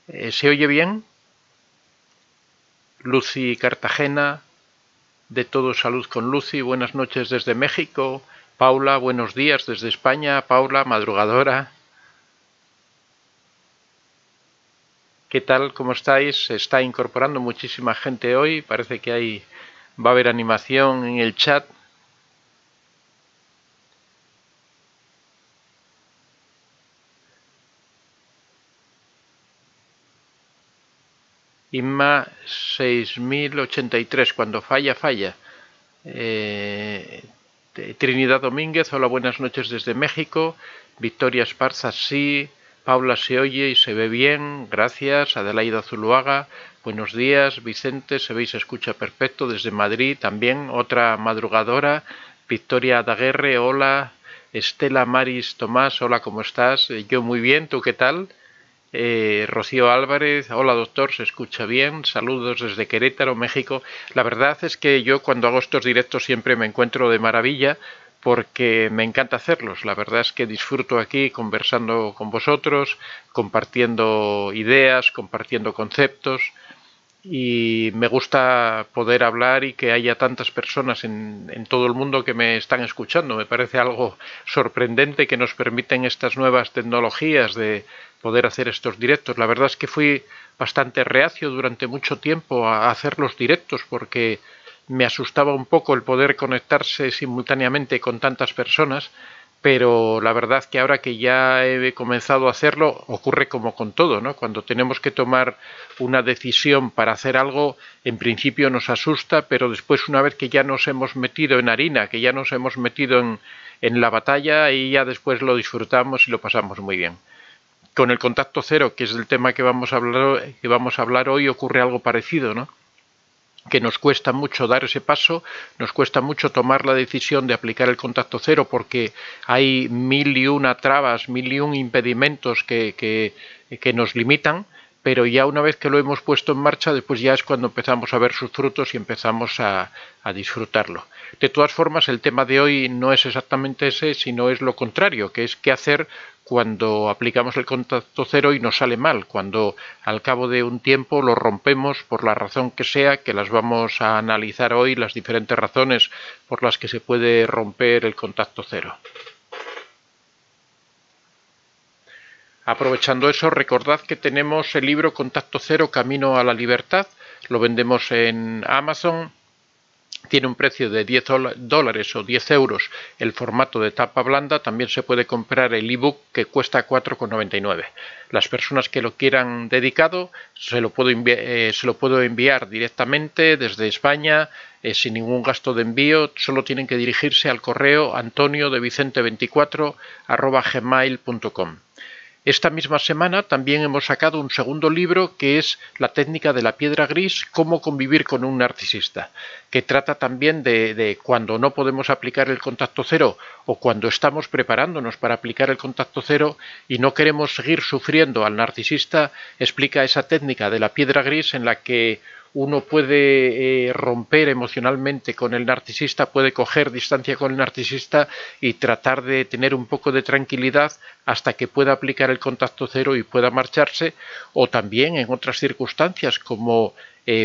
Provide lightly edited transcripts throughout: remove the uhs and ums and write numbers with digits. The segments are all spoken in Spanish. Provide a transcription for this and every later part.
¿Se oye bien? Lucy Cartagena, de Todo Salud con Lucy, buenas noches desde México. Paula, buenos días desde España. Paula, madrugadora. ¿Qué tal? ¿Cómo estáis? Se está incorporando muchísima gente hoy. Parece que va a haber animación en el chat. Inma 6083, cuando falla, falla. Trinidad Domínguez, hola, buenas noches desde México. Victoria Esparza, sí. Paula se oye y se ve bien, gracias. Adelaida Zuluaga, buenos días. Vicente, se ve y se escucha perfecto desde Madrid, también otra madrugadora. Victoria Daguerre, hola. Estela Maris Tomás, hola, ¿cómo estás? Yo muy bien, ¿tú qué tal? Rocío Álvarez, hola doctor, se escucha bien, saludos desde Querétaro, México. La verdad es que yo cuando hago estos directos siempre me encuentro de maravilla porque me encanta hacerlos. La verdad es que disfruto aquí conversando con vosotros, compartiendo ideas, compartiendo conceptos y me gusta poder hablar y que haya tantas personas en todo el mundo que me están escuchando. Me parece algo sorprendente que nos permiten estas nuevas tecnologías de poder hacer estos directos. La verdad es que fui bastante reacio durante mucho tiempo a hacer los directos porque me asustaba un poco el poder conectarse simultáneamente con tantas personas, pero la verdad que ahora que ya he comenzado a hacerlo, ocurre como con todo, ¿no? Cuando tenemos que tomar una decisión para hacer algo, en principio nos asusta, pero después una vez que ya nos hemos metido en harina, que ya nos hemos metido en la batalla, y ya después lo disfrutamos y lo pasamos muy bien. Con el contacto cero, que es el tema que vamos a hablar hoy, ocurre algo parecido, ¿no? Que nos cuesta mucho dar ese paso, nos cuesta mucho tomar la decisión de aplicar el contacto cero porque hay mil y una trabas, mil y un impedimentos que nos limitan, pero ya una vez que lo hemos puesto en marcha, después ya es cuando empezamos a ver sus frutos y empezamos a disfrutarlo. De todas formas, el tema de hoy no es exactamente ese, sino es lo contrario, que es qué hacer cuando aplicamos el contacto cero y nos sale mal, cuando al cabo de un tiempo lo rompemos por la razón que sea, que las vamos a analizar hoy, las diferentes razones por las que se puede romper el contacto cero. Aprovechando eso, recordad que tenemos el libro Contacto Cero, Camino a la Libertad, lo vendemos en Amazon. Tiene un precio de $10 o 10 euros el formato de tapa blanda. También se puede comprar el ebook que cuesta 4,99. Las personas que lo quieran dedicado se lo puedo enviar directamente desde España sin ningún gasto de envío. Solo tienen que dirigirse al correo antonio.devicente24@gmail.com. Esta misma semana también hemos sacado un segundo libro que es La técnica de la piedra gris, cómo convivir con un narcisista, que trata también de cuando no podemos aplicar el contacto cero o cuando estamos preparándonos para aplicar el contacto cero y no queremos seguir sufriendo al narcisista. Explica esa técnica de la piedra gris en la que uno puede romper emocionalmente con el narcisista, puede coger distancia con el narcisista y tratar de tener un poco de tranquilidad hasta que pueda aplicar el contacto cero y pueda marcharse, o también en otras circunstancias como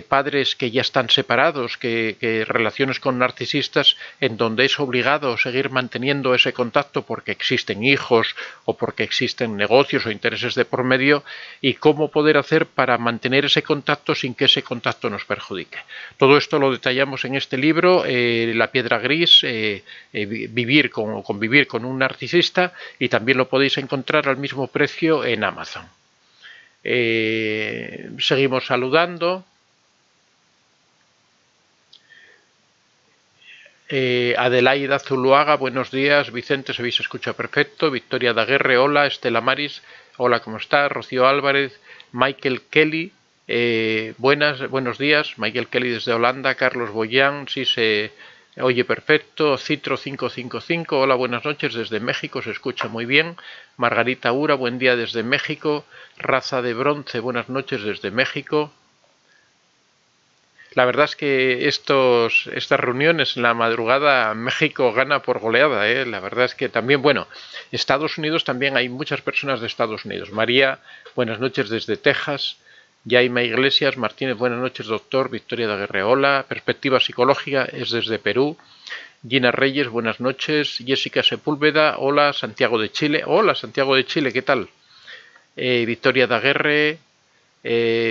padres que ya están separados, que relaciones con narcisistas en donde es obligado seguir manteniendo ese contacto porque existen hijos o porque existen negocios o intereses de por medio, y cómo poder hacer para mantener ese contacto sin que ese contacto nos perjudique. Todo esto lo detallamos en este libro, La piedra gris, convivir con un narcisista, y también lo podéis encontrar al mismo precio en Amazon. Seguimos saludando. Adelaida Zuluaga, buenos días. Vicente, se veis, escucha perfecto. Victoria Daguerre, hola. Estela Maris, hola, ¿cómo está? Rocío Álvarez, Michael Kelly, buenos días. Michael Kelly desde Holanda. Carlos Boyán, sí se oye perfecto. Citro 555, hola, buenas noches desde México, se escucha muy bien. Margarita Ura, buen día desde México. Raza de Bronce, buenas noches desde México. La verdad es que estas reuniones en la madrugada, México gana por goleada, ¿eh? La verdad es que también, bueno, Estados Unidos también hay muchas personas de Estados Unidos. María, buenas noches desde Texas. Yaima Iglesias Martínez, buenas noches, doctor. Victoria de Guerreola, Perspectiva Psicológica, es desde Perú. Gina Reyes, buenas noches. Jessica Sepúlveda, hola. Santiago de Chile, hola Santiago de Chile, ¿qué tal? Victoria Daguerre,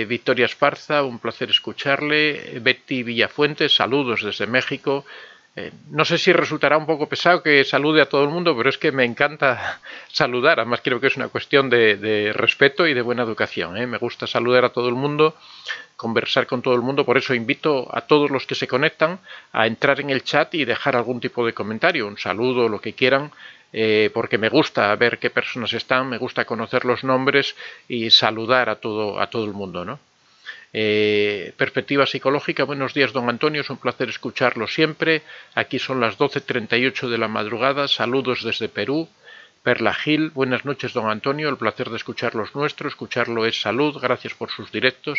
Victoria Esparza, un placer escucharle. Betty Villafuentes, saludos desde México. No sé si resultará un poco pesado que salude a todo el mundo, pero es que me encanta saludar. Además creo que es una cuestión de respeto y de buena educación, ¿eh? Me gusta saludar a todo el mundo, conversar con todo el mundo. Por eso invito a todos los que se conectan a entrar en el chat y dejar algún tipo de comentario, un saludo, lo que quieran. Porque me gusta ver qué personas están, me gusta conocer los nombres y saludar a todo el mundo, ¿no? Perspectiva Psicológica, buenos días don Antonio, es un placer escucharlo siempre. Aquí son las 12:38 de la madrugada, saludos desde Perú. Perla Gil, buenas noches don Antonio, el placer de escuchar los nuestros, escucharlo es salud, gracias por sus directos.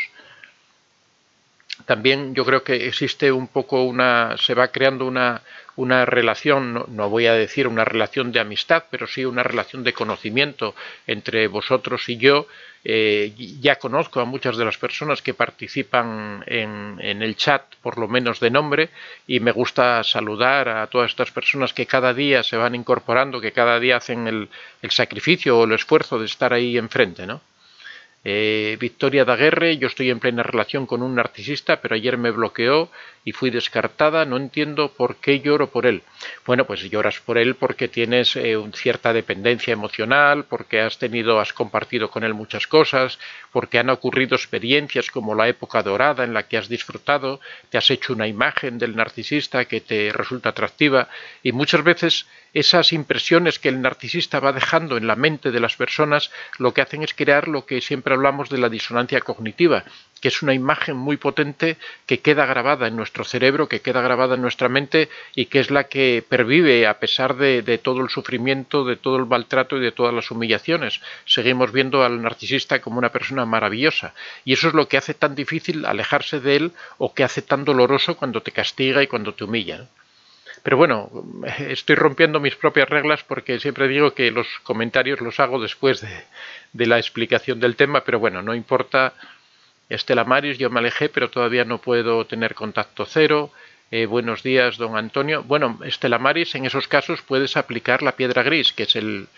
También yo creo que existe un poco se va creando una relación, no voy a decir una relación de amistad, pero sí una relación de conocimiento entre vosotros y yo. Ya conozco a muchas de las personas que participan en el chat, por lo menos de nombre, y me gusta saludar a todas estas personas que cada día se van incorporando, que cada día hacen el sacrificio o el esfuerzo de estar ahí enfrente, ¿no? Victoria Daguerre, yo estoy en plena relación con un narcisista, pero ayer me bloqueó y fui descartada, no entiendo por qué lloro por él. Bueno, pues lloras por él porque tienes cierta dependencia emocional, porque has compartido con él muchas cosas, porque han ocurrido experiencias como la época dorada en la que has disfrutado, te has hecho una imagen del narcisista que te resulta atractiva y muchas veces esas impresiones que el narcisista va dejando en la mente de las personas lo que hacen es crear lo que siempre hablamos de la disonancia cognitiva, que es una imagen muy potente que queda grabada en nuestro cerebro, que queda grabada en nuestra mente y que es la que pervive a pesar de todo el sufrimiento, de todo el maltrato y de todas las humillaciones. Seguimos viendo al narcisista como una persona maravillosa y eso es lo que hace tan difícil alejarse de él o que hace tan doloroso cuando te castiga y cuando te humilla. Pero bueno, estoy rompiendo mis propias reglas porque siempre digo que los comentarios los hago después de la explicación del tema, pero bueno, no importa. Estela Maris, yo me alejé, pero todavía no puedo tener contacto cero. Buenos días, don Antonio. Bueno, Estela Maris, en esos casos puedes aplicar La Piedra Gris, que es el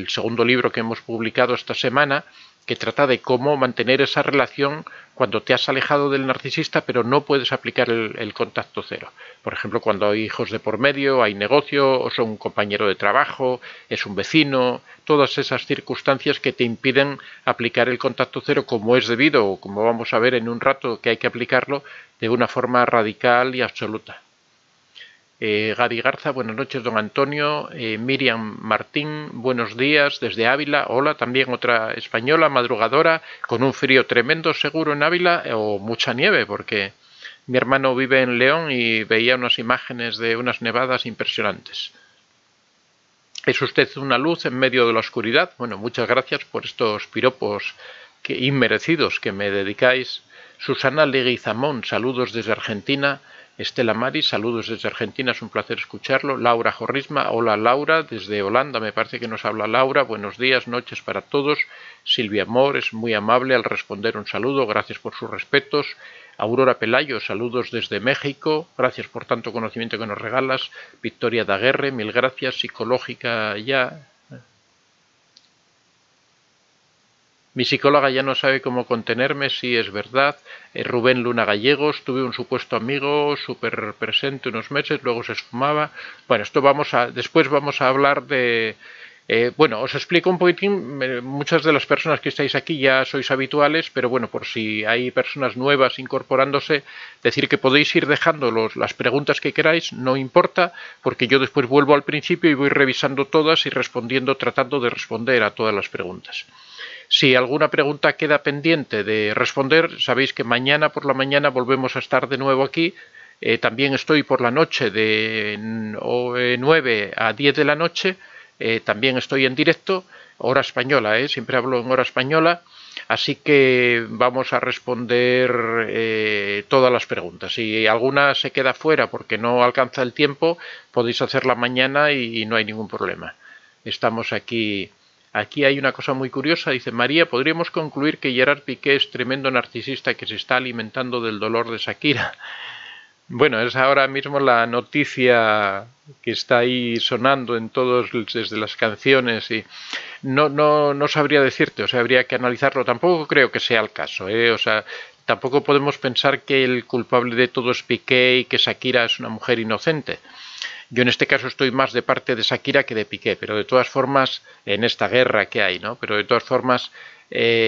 segundo libro que hemos publicado esta semana, que trata de cómo mantener esa relación cuando te has alejado del narcisista, pero no puedes aplicar el contacto cero. Por ejemplo, cuando hay hijos de por medio, hay negocio, o son un compañero de trabajo, es un vecino, todas esas circunstancias que te impiden aplicar el contacto cero como es debido, o como vamos a ver en un rato que hay que aplicarlo, de una forma radical y absoluta. Gaby Garza, buenas noches, don Antonio. Miriam Martín, buenos días desde Ávila. Hola, también otra española madrugadora, con un frío tremendo seguro en Ávila o mucha nieve, porque mi hermano vive en León y veía unas imágenes de unas nevadas impresionantes. ¿Es usted una luz en medio de la oscuridad? Bueno, muchas gracias por estos piropos inmerecidos que me dedicáis. Susana Leguizamón, saludos desde Argentina. Estela Maris, saludos desde Argentina, es un placer escucharlo. Laura Jorrisma, hola Laura, desde Holanda, me parece que nos habla Laura. Buenos días, noches para todos. Silvia Amor es muy amable al responder un saludo, gracias por sus respetos. Aurora Pelayo, saludos desde México, gracias por tanto conocimiento que nos regalas. Victoria Daguerre, mil gracias. Psicológica ya. Mi psicóloga ya no sabe cómo contenerme, sí es verdad. Rubén Luna Gallegos, tuve un supuesto amigo súper presente unos meses, luego se esfumaba. Bueno, después vamos a hablar de... bueno, os explico un poquitín, muchas de las personas que estáis aquí ya sois habituales, pero bueno, por si hay personas nuevas incorporándose, decir que podéis ir dejando las preguntas que queráis, no importa, porque yo después vuelvo al principio y voy revisando todas y tratando de responder a todas las preguntas. Si alguna pregunta queda pendiente de responder, sabéis que mañana por la mañana volvemos a estar de nuevo aquí. También estoy por la noche de 9 a 10 de la noche. También estoy en directo, hora española, siempre hablo en hora española. Así que vamos a responder todas las preguntas. Si alguna se queda fuera porque no alcanza el tiempo, podéis hacerla mañana y no hay ningún problema. Estamos aquí. Aquí hay una cosa muy curiosa. Dice María, ¿podríamos concluir que Gerard Piqué es tremendo narcisista que se está alimentando del dolor de Shakira? Bueno, es ahora mismo la noticia que está ahí sonando en todos, desde las canciones, y no sabría decirte, o sea, habría que analizarlo. Tampoco creo que sea el caso, ¿eh? O sea, tampoco podemos pensar que el culpable de todo es Piqué y que Shakira es una mujer inocente. Yo en este caso estoy más de parte de Shakira que de Piqué, pero de todas formas, en esta guerra que hay, ¿no? Pero de todas formas,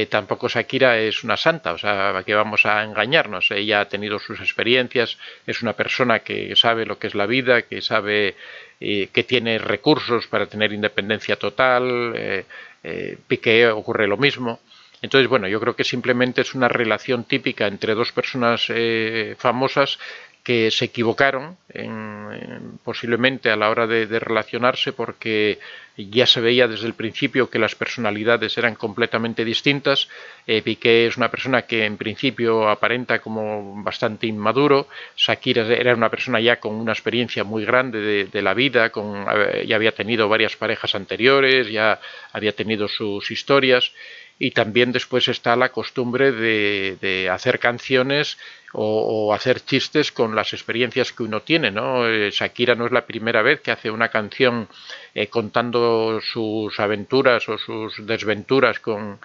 tampoco Shakira es una santa, o sea, que vamos a engañarnos. Ella ha tenido sus experiencias, es una persona que sabe lo que es la vida, que sabe que tiene recursos para tener independencia total. Piqué ocurre lo mismo. Entonces, bueno, yo creo que simplemente es una relación típica entre dos personas famosas que se equivocaron posiblemente a la hora de relacionarse, porque ya se veía desde el principio que las personalidades eran completamente distintas. Piqué es una persona que en principio aparenta como bastante inmaduro. Shakira era una persona ya con una experiencia muy grande de la vida, ya había tenido varias parejas anteriores, ya había tenido sus historias. Y también después está la costumbre de hacer canciones o hacer chistes con las experiencias que uno tiene, ¿no? Shakira no es la primera vez que hace una canción contando sus aventuras o sus desventuras con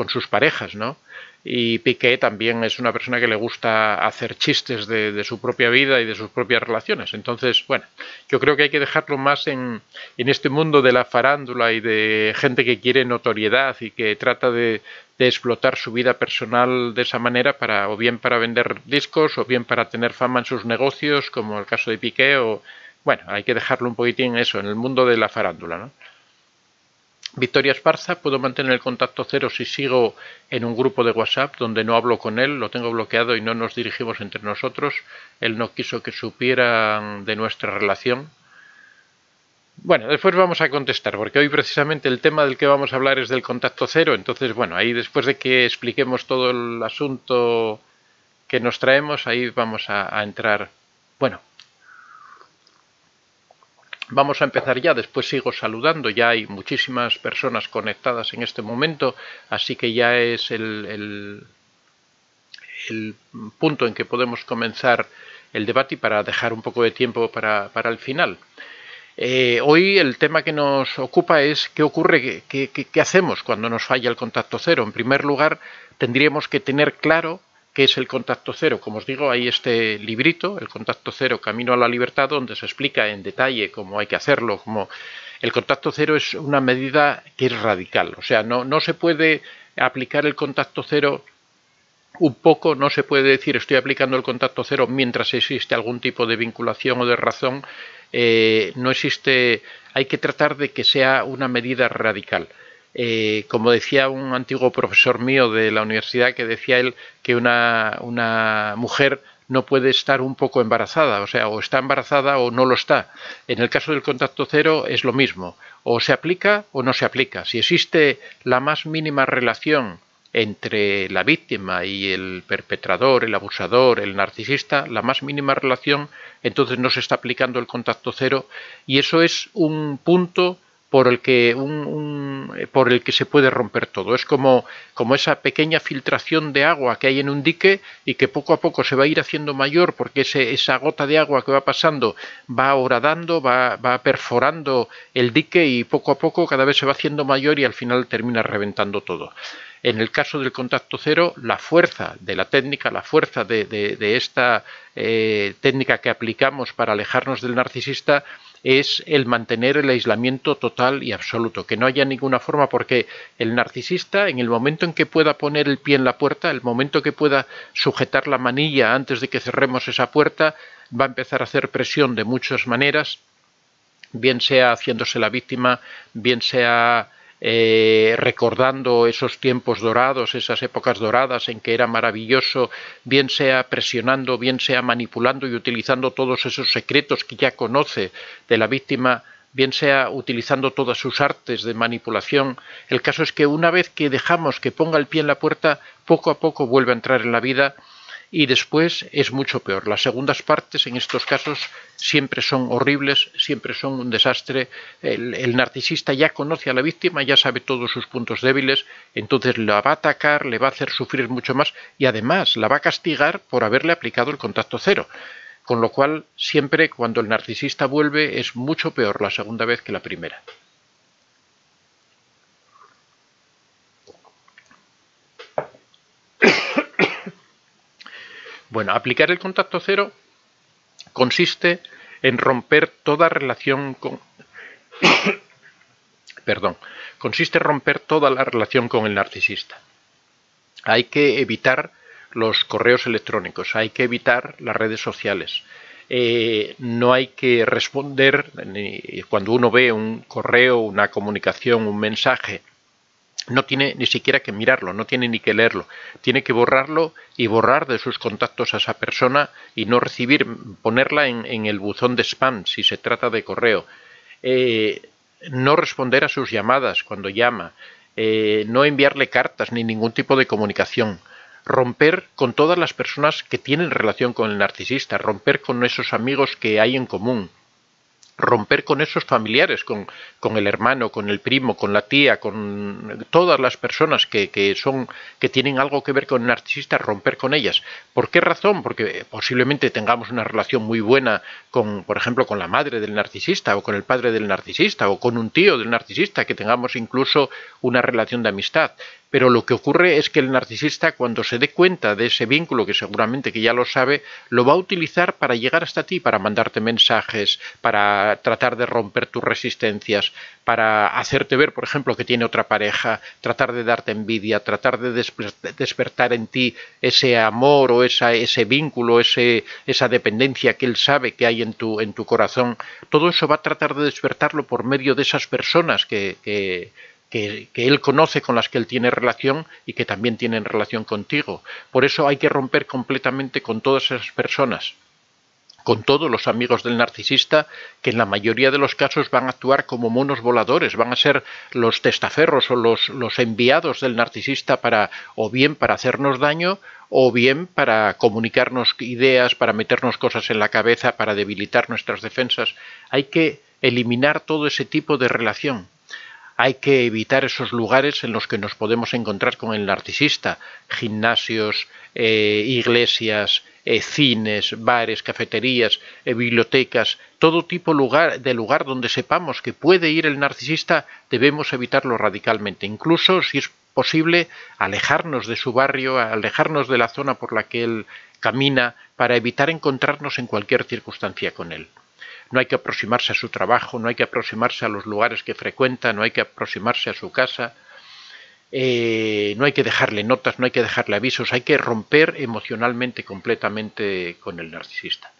sus parejas, ¿no? Y Piqué también es una persona que le gusta hacer chistes de su propia vida y de sus propias relaciones. Entonces, bueno, yo creo que hay que dejarlo más en este mundo de la farándula y de gente que quiere notoriedad y que trata de explotar su vida personal de esa manera, o bien para vender discos o bien para tener fama en sus negocios, como el caso de Piqué. Bueno, hay que dejarlo un poquitín eso, en el mundo de la farándula, ¿no? Victoria Esparza, puedo mantener el contacto cero si sigo en un grupo de WhatsApp donde no hablo con él, lo tengo bloqueado y no nos dirigimos entre nosotros. Él no quiso que supieran de nuestra relación. Bueno, después vamos a contestar, porque hoy precisamente el tema del que vamos a hablar es del contacto cero. Entonces, bueno, ahí después de que expliquemos todo el asunto que nos traemos, ahí vamos a entrar. Bueno, vamos a empezar ya, después sigo saludando, ya hay muchísimas personas conectadas en este momento, así que ya es el punto en que podemos comenzar el debate y para dejar un poco de tiempo para el final. Hoy el tema que nos ocupa es qué ocurre, qué hacemos cuando nos falla el contacto cero. En primer lugar, tendríamos que tener claro qué es el contacto cero. Como os digo, hay este librito, El contacto cero, Camino a la Libertad, donde se explica en detalle cómo hay que hacerlo. El contacto cero es una medida que es radical. O sea, no se puede aplicar el contacto cero un poco, no se puede decir estoy aplicando el contacto cero mientras existe algún tipo de vinculación o de razón. No existe, hay que tratar de que sea una medida radical. Como decía un antiguo profesor mío de la universidad, que decía él que una mujer no puede estar un poco embarazada, o sea, o está embarazada o no lo está. En el caso del contacto cero es lo mismo, o se aplica o no se aplica. Si existe la más mínima relación entre la víctima y el perpetrador, el abusador, el narcisista, la más mínima relación, entonces no se está aplicando el contacto cero, y eso es un punto por el que se puede romper todo. Es como esa pequeña filtración de agua que hay en un dique y que poco a poco se va a ir haciendo mayor, porque esa gota de agua que va pasando va horadando, va perforando el dique, y poco a poco cada vez se va haciendo mayor y al final termina reventando todo. En el caso del contacto cero, la fuerza de la técnica, la fuerza de esta técnica que aplicamos para alejarnos del narcisista, es el mantener el aislamiento total y absoluto, que no haya ninguna forma, porque el narcisista, en el momento en que pueda poner el pie en la puerta, el momento que pueda sujetar la manilla antes de que cerremos esa puerta, va a empezar a hacer presión de muchas maneras, bien sea haciéndose la víctima, bien sea recordando esos tiempos dorados, esas épocas doradas en que era maravilloso, bien sea presionando, bien sea manipulando y utilizando todos esos secretos que ya conoce de la víctima bien sea utilizando todas sus artes de manipulación. El caso es que una vez que dejamos que ponga el pie en la puerta, poco a poco vuelve a entrar en la vida y después es mucho peor. Las segundas partes en estos casos siempre son horribles, siempre son un desastre. El narcisista ya conoce a la víctima, ya sabe todos sus puntos débiles, entonces la va a atacar, le va a hacer sufrir mucho más y además la va a castigar por haberle aplicado el contacto cero. Con lo cual, siempre cuando el narcisista vuelve es mucho peor la segunda vez que la primera. Bueno, aplicar el contacto cero consiste en romper toda relación con... consiste en romper toda la relación con el narcisista. Hay que evitar los correos electrónicos, hay que evitar las redes sociales. No hay que responder cuando uno ve un correo, una comunicación, un mensaje. No tiene ni siquiera que mirarlo, no tiene ni que leerlo. Tiene que borrarlo y borrar de sus contactos a esa persona y no recibir, ponerla en el buzón de spam si se trata de correo. No responder a sus llamadas cuando llama. No enviarle cartas ni ningún tipo de comunicación. Romper con todas las personas que tienen relación con el narcisista. Romper con esos amigos que hay en común. Romper con esos familiares, con el hermano, con el primo, con la tía, con todas las personas que tienen algo que ver con el narcisista, romper con ellas. ¿Por qué razón? Porque posiblemente tengamos una relación muy buena con, por ejemplo, con la madre del narcisista, o con el padre del narcisista, o con un tío del narcisista, que tengamos incluso una relación de amistad. Pero lo que ocurre es que el narcisista, cuando se dé cuenta de ese vínculo, que seguramente que ya lo sabe, lo va a utilizar para llegar hasta ti, para mandarte mensajes, para tratar de romper tus resistencias, para hacerte ver, por ejemplo, que tiene otra pareja, tratar de darte envidia, tratar de despertar en ti ese amor o ese vínculo, esa dependencia que él sabe que hay en tu corazón. Todo eso va a tratar de despertarlo por medio de esas personas que él conoce, con las que él tiene relación y que también tienen relación contigo. Por eso hay que romper completamente con todas esas personas, con todos los amigos del narcisista, que en la mayoría de los casos van a actuar como monos voladores, van a ser los testaferros o los enviados del narcisista o bien para hacernos daño, o bien para comunicarnos ideas, para meternos cosas en la cabeza, para debilitar nuestras defensas. Hay que eliminar todo ese tipo de relación. Hay que evitar esos lugares en los que nos podemos encontrar con el narcisista, gimnasios, iglesias, cines, bares, cafeterías, bibliotecas, todo tipo de lugar donde sepamos que puede ir el narcisista, debemos evitarlo radicalmente. Incluso, si es posible, alejarnos de su barrio, alejarnos de la zona por la que él camina, para evitar encontrarnos en cualquier circunstancia con él. No hay que aproximarse a su trabajo, no hay que aproximarse a los lugares que frecuenta, no hay que aproximarse a su casa, no hay que dejarle notas, no hay que dejarle avisos, hay que romper emocionalmente completamente con el narcisista.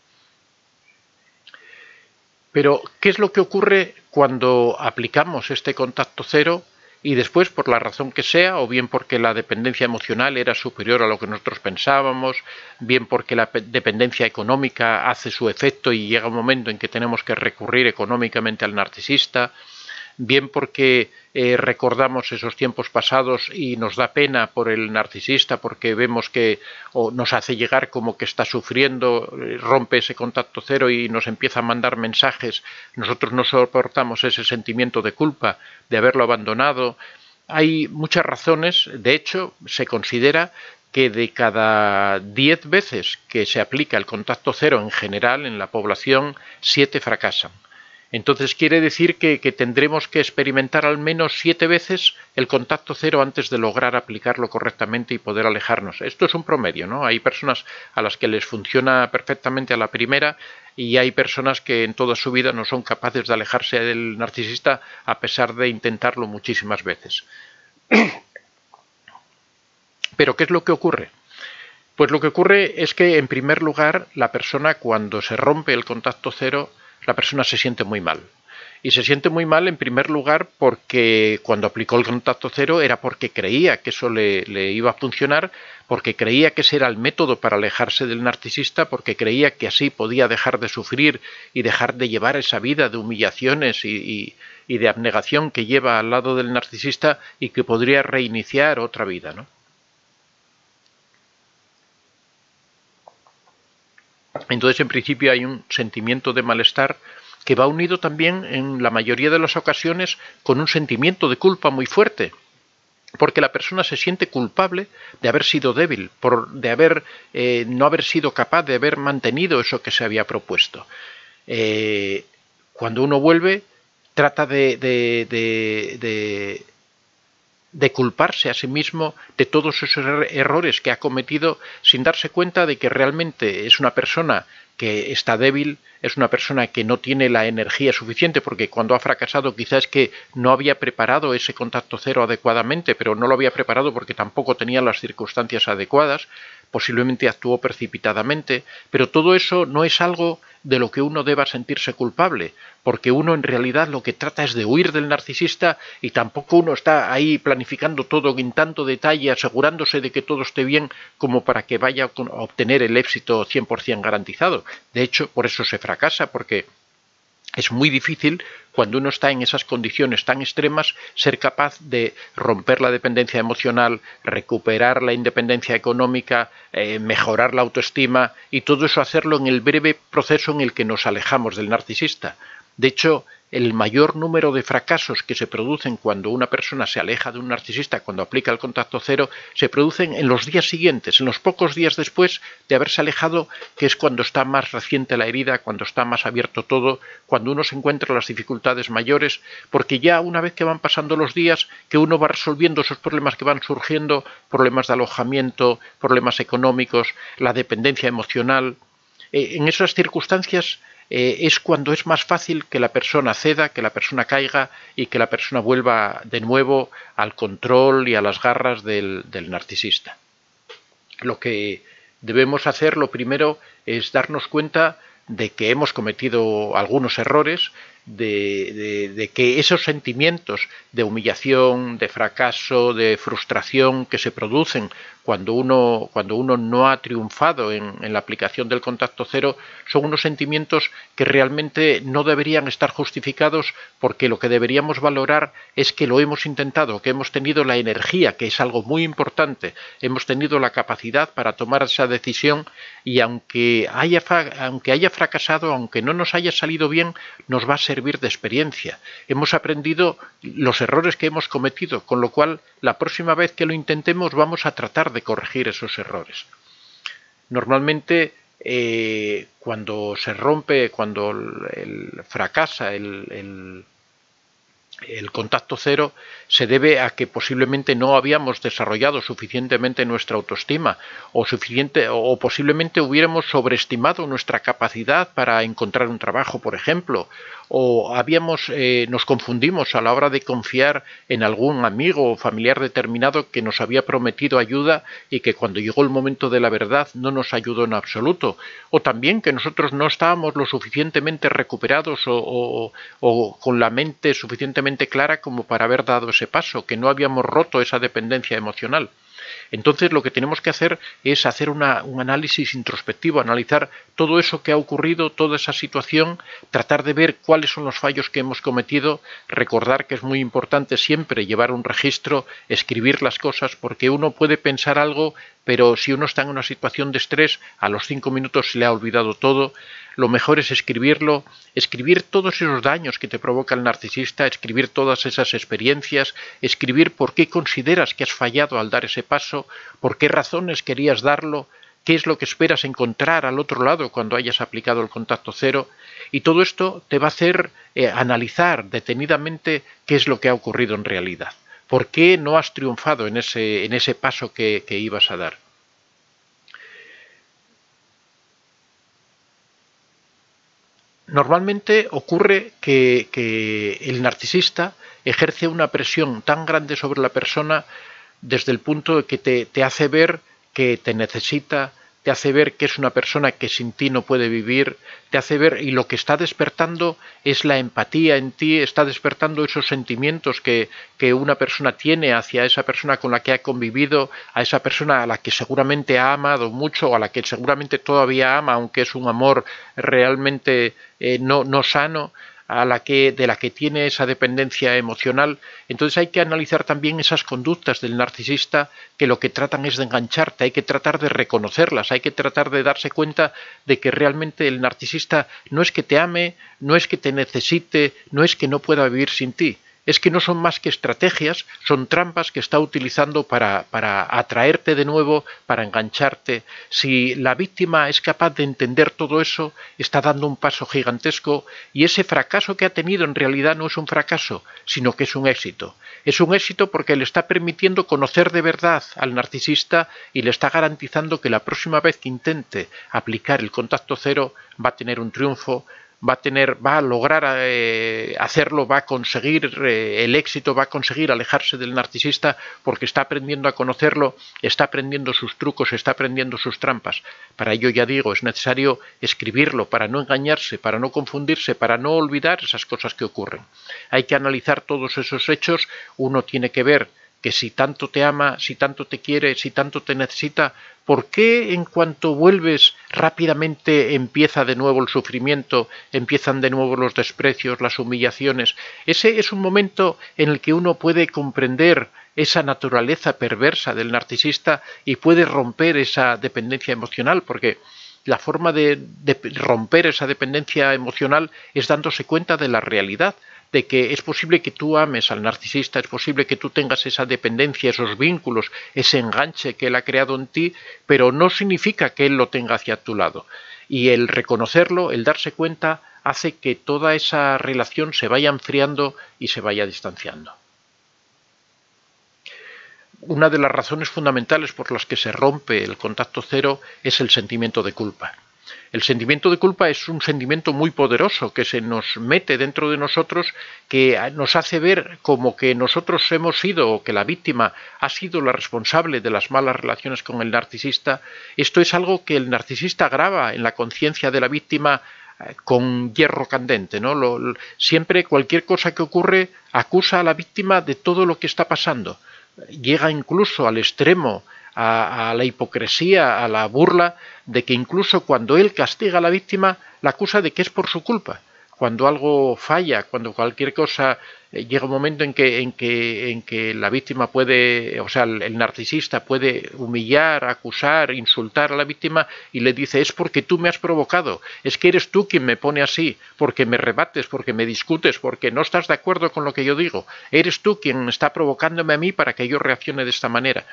Pero, ¿qué es lo que ocurre cuando aplicamos este contacto cero y después, por la razón que sea, o bien porque la dependencia emocional era superior a lo que nosotros pensábamos, bien porque la dependencia económica hace su efecto y llega un momento en que tenemos que recurrir económicamente al narcisista, bien porque recordamos esos tiempos pasados y nos da pena por el narcisista porque vemos que nos hace llegar como que está sufriendo, rompe ese contacto cero y nos empieza a mandar mensajes, nosotros no soportamos ese sentimiento de culpa de haberlo abandonado. Hay muchas razones, de hecho se considera que de cada 10 veces que se aplica el contacto cero en general en la población, 7 fracasan. Entonces quiere decir que tendremos que experimentar al menos 7 veces el contacto cero antes de lograr aplicarlo correctamente y poder alejarnos. Esto es un promedio, ¿no? Hay personas a las que les funciona perfectamente a la primera y hay personas que en toda su vida no son capaces de alejarse del narcisista a pesar de intentarlo muchísimas veces. ¿Pero qué es lo que ocurre? Pues lo que ocurre es que, en primer lugar, la persona, cuando se rompe el contacto cero, la persona se siente muy mal. Y se siente muy mal, en primer lugar, porque cuando aplicó el contacto cero era porque creía que eso le iba a funcionar, porque creía que ese era el método para alejarse del narcisista, porque creía que así podía dejar de sufrir y dejar de llevar esa vida de humillaciones y de abnegación que lleva al lado del narcisista y que podría reiniciar otra vida, ¿no? Entonces, en principio, hay un sentimiento de malestar que va unido también, en la mayoría de las ocasiones, con un sentimiento de culpa muy fuerte, porque la persona se siente culpable de haber sido débil, de no haber sido capaz de haber mantenido eso que se había propuesto. Cuando uno vuelve, trata de culparse a sí mismo de todos esos errores que ha cometido, sin darse cuenta de que realmente es una persona que está débil, es una persona que no tiene la energía suficiente, porque cuando ha fracasado quizás es que no había preparado ese contacto cero adecuadamente, pero no lo había preparado porque tampoco tenía las circunstancias adecuadas, posiblemente actuó precipitadamente, pero todo eso no es algo de lo que uno deba sentirse culpable, porque uno en realidad lo que trata es de huir del narcisista y tampoco uno está ahí planificando todo en tanto detalle, asegurándose de que todo esté bien como para que vaya a obtener el éxito 100% garantizado. De hecho, por eso se fracasa, porque es muy difícil, cuando uno está en esas condiciones tan extremas, ser capaz de romper la dependencia emocional, recuperar la independencia económica, mejorar la autoestima y todo eso hacerlo en el breve proceso en el que nos alejamos del narcisista. De hecho, el mayor número de fracasos que se producen cuando una persona se aleja de un narcisista, cuando aplica el contacto cero, se producen en los días siguientes, en los pocos días después de haberse alejado, que es cuando está más reciente la herida, cuando está más abierto todo, cuando uno se encuentra las dificultades mayores, porque ya una vez que van pasando los días, que uno va resolviendo esos problemas que van surgiendo, problemas de alojamiento, problemas económicos, la dependencia emocional, en esas circunstancias es cuando es más fácil que la persona ceda, que la persona caiga y que la persona vuelva de nuevo al control y a las garras del narcisista. Lo que debemos hacer, lo primero, es darnos cuenta de que hemos cometido algunos errores, de que esos sentimientos de humillación, de fracaso, de frustración que se producen cuando uno no ha triunfado en la aplicación del contacto cero, son unos sentimientos que realmente no deberían estar justificados, porque lo que deberíamos valorar es que lo hemos intentado, que hemos tenido la energía, que es algo muy importante, hemos tenido la capacidad para tomar esa decisión y aunque haya fracasado, aunque no nos haya salido bien, nos va a servir de experiencia. Hemos aprendido los errores que hemos cometido, con lo cual la próxima vez que lo intentemos vamos a tratar de corregir esos errores. Normalmente cuando se rompe, cuando fracasa el contacto cero, se debe a que posiblemente no habíamos desarrollado suficientemente nuestra autoestima o posiblemente hubiéramos sobreestimado nuestra capacidad para encontrar un trabajo, por ejemplo, o nos confundimos a la hora de confiar en algún amigo o familiar determinado que nos había prometido ayuda y que cuando llegó el momento de la verdad no nos ayudó en absoluto, o también que nosotros no estábamos lo suficientemente recuperados o con la mente suficientemente clara como para haber dado ese paso, que no habíamos roto esa dependencia emocional. Entonces lo que tenemos que hacer es hacer un análisis introspectivo, analizar todo eso que ha ocurrido, toda esa situación, tratar de ver cuáles son los fallos que hemos cometido, recordar que es muy importante siempre llevar un registro, escribir las cosas, porque uno puede pensar algo, pero si uno está en una situación de estrés, a los 5 minutos se le ha olvidado todo. Lo mejor es escribirlo, escribir todos esos daños que te provoca el narcisista, escribir todas esas experiencias, escribir por qué consideras que has fallado al dar ese paso, por qué razones querías darlo, qué es lo que esperas encontrar al otro lado cuando hayas aplicado el contacto cero. Y todo esto te va a hacer analizar detenidamente qué es lo que ha ocurrido en realidad. ¿Por qué no has triunfado en ese paso que ibas a dar? Normalmente ocurre que el narcisista ejerce una presión tan grande sobre la persona desde el punto de que te hace ver que te necesita, te hace ver que es una persona que sin ti no puede vivir, te hace ver, y lo que está despertando es la empatía en ti, está despertando esos sentimientos que una persona tiene hacia esa persona con la que ha convivido, a esa persona a la que seguramente ha amado mucho, a la que seguramente todavía ama, aunque es un amor realmente no sano, de la que tiene esa dependencia emocional. Entonces hay que analizar también esas conductas del narcisista que lo que tratan es de engancharte, hay que tratar de reconocerlas, hay que tratar de darse cuenta de que realmente el narcisista no es que te ame, no es que te necesite, no es que no pueda vivir sin ti. Es que no son más que estrategias, son trampas que está utilizando para atraerte de nuevo, para engancharte. Si la víctima es capaz de entender todo eso, está dando un paso gigantesco y ese fracaso que ha tenido en realidad no es un fracaso, sino que es un éxito. Es un éxito porque le está permitiendo conocer de verdad al narcisista y le está garantizando que la próxima vez que intente aplicar el contacto cero va a tener un triunfo, va a lograr hacerlo, va a conseguir el éxito, va a conseguir alejarse del narcisista porque está aprendiendo a conocerlo, está aprendiendo sus trucos, está aprendiendo sus trampas. Para ello, ya digo, es necesario escribirlo para no engañarse, para no confundirse, para no olvidar esas cosas que ocurren. Hay que analizar todos esos hechos, uno tiene que ver que si tanto te ama, si tanto te quiere, si tanto te necesita, ¿por qué en cuanto vuelves rápidamente empieza de nuevo el sufrimiento, empiezan de nuevo los desprecios, las humillaciones? Ese es un momento en el que uno puede comprender esa naturaleza perversa del narcisista y puede romper esa dependencia emocional, porque la forma de romper esa dependencia emocional es dándose cuenta de la realidad, de que es posible que tú ames al narcisista, es posible que tú tengas esa dependencia, esos vínculos, ese enganche que él ha creado en ti, pero no significa que él lo tenga hacia tu lado. Y el reconocerlo, el darse cuenta, hace que toda esa relación se vaya enfriando y se vaya distanciando. Una de las razones fundamentales por las que se rompe el contacto cero es el sentimiento de culpa. El sentimiento de culpa es un sentimiento muy poderoso que se nos mete dentro de nosotros, que nos hace ver como que nosotros hemos sido o que la víctima ha sido la responsable de las malas relaciones con el narcisista. Esto es algo que el narcisista graba en la conciencia de la víctima con hierro candente, ¿no? Siempre cualquier cosa que ocurre acusa a la víctima de todo lo que está pasando. Llega incluso al extremo, a la hipocresía, a la burla, de que incluso cuando él castiga a la víctima, la acusa de que es por su culpa. Cuando algo falla, cuando cualquier cosa, llega un momento en que la víctima puede, o sea, el narcisista puede humillar, acusar, insultar a la víctima y le dice: es porque tú me has provocado, es que eres tú quien me pone así, porque me rebates, porque me discutes, porque no estás de acuerdo con lo que yo digo, eres tú quien está provocándome a mí para que yo reaccione de esta manera.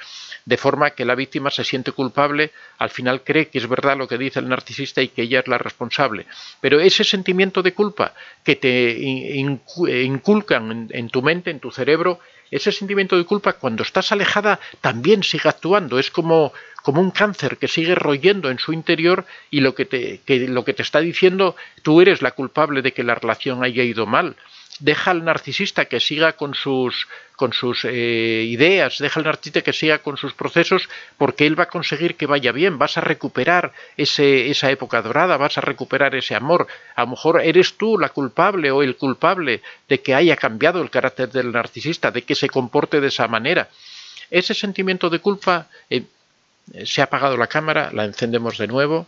De forma que la víctima se siente culpable, al final cree que es verdad lo que dice el narcisista y que ella es la responsable. Pero ese sentimiento de culpa que te inculcan en tu mente, en tu cerebro, ese sentimiento de culpa cuando estás alejada también sigue actuando, es como un cáncer que sigue royendo en su interior y lo que te está diciendo: tú eres la culpable de que la relación haya ido mal. Deja al narcisista que siga con sus ideas, deja al narcisista que siga con sus procesos, porque él va a conseguir que vaya bien, vas a recuperar esa época dorada, vas a recuperar ese amor. A lo mejor eres tú la culpable o el culpable de que haya cambiado el carácter del narcisista, de que se comporte de esa manera. Ese sentimiento de culpa, se ha apagado la cámara, la encendemos de nuevo.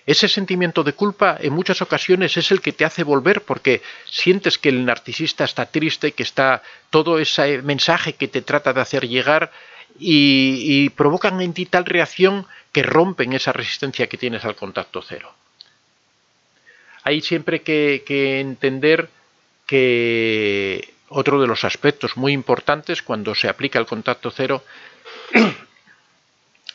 Ese sentimiento de culpa en muchas ocasiones es el que te hace volver, porque sientes que el narcisista está triste, que está todo ese mensaje que te trata de hacer llegar y provocan en ti tal reacción que rompen esa resistencia que tienes al contacto cero. Hay siempre que entender que otro de los aspectos muy importantes cuando se aplica el contacto cero,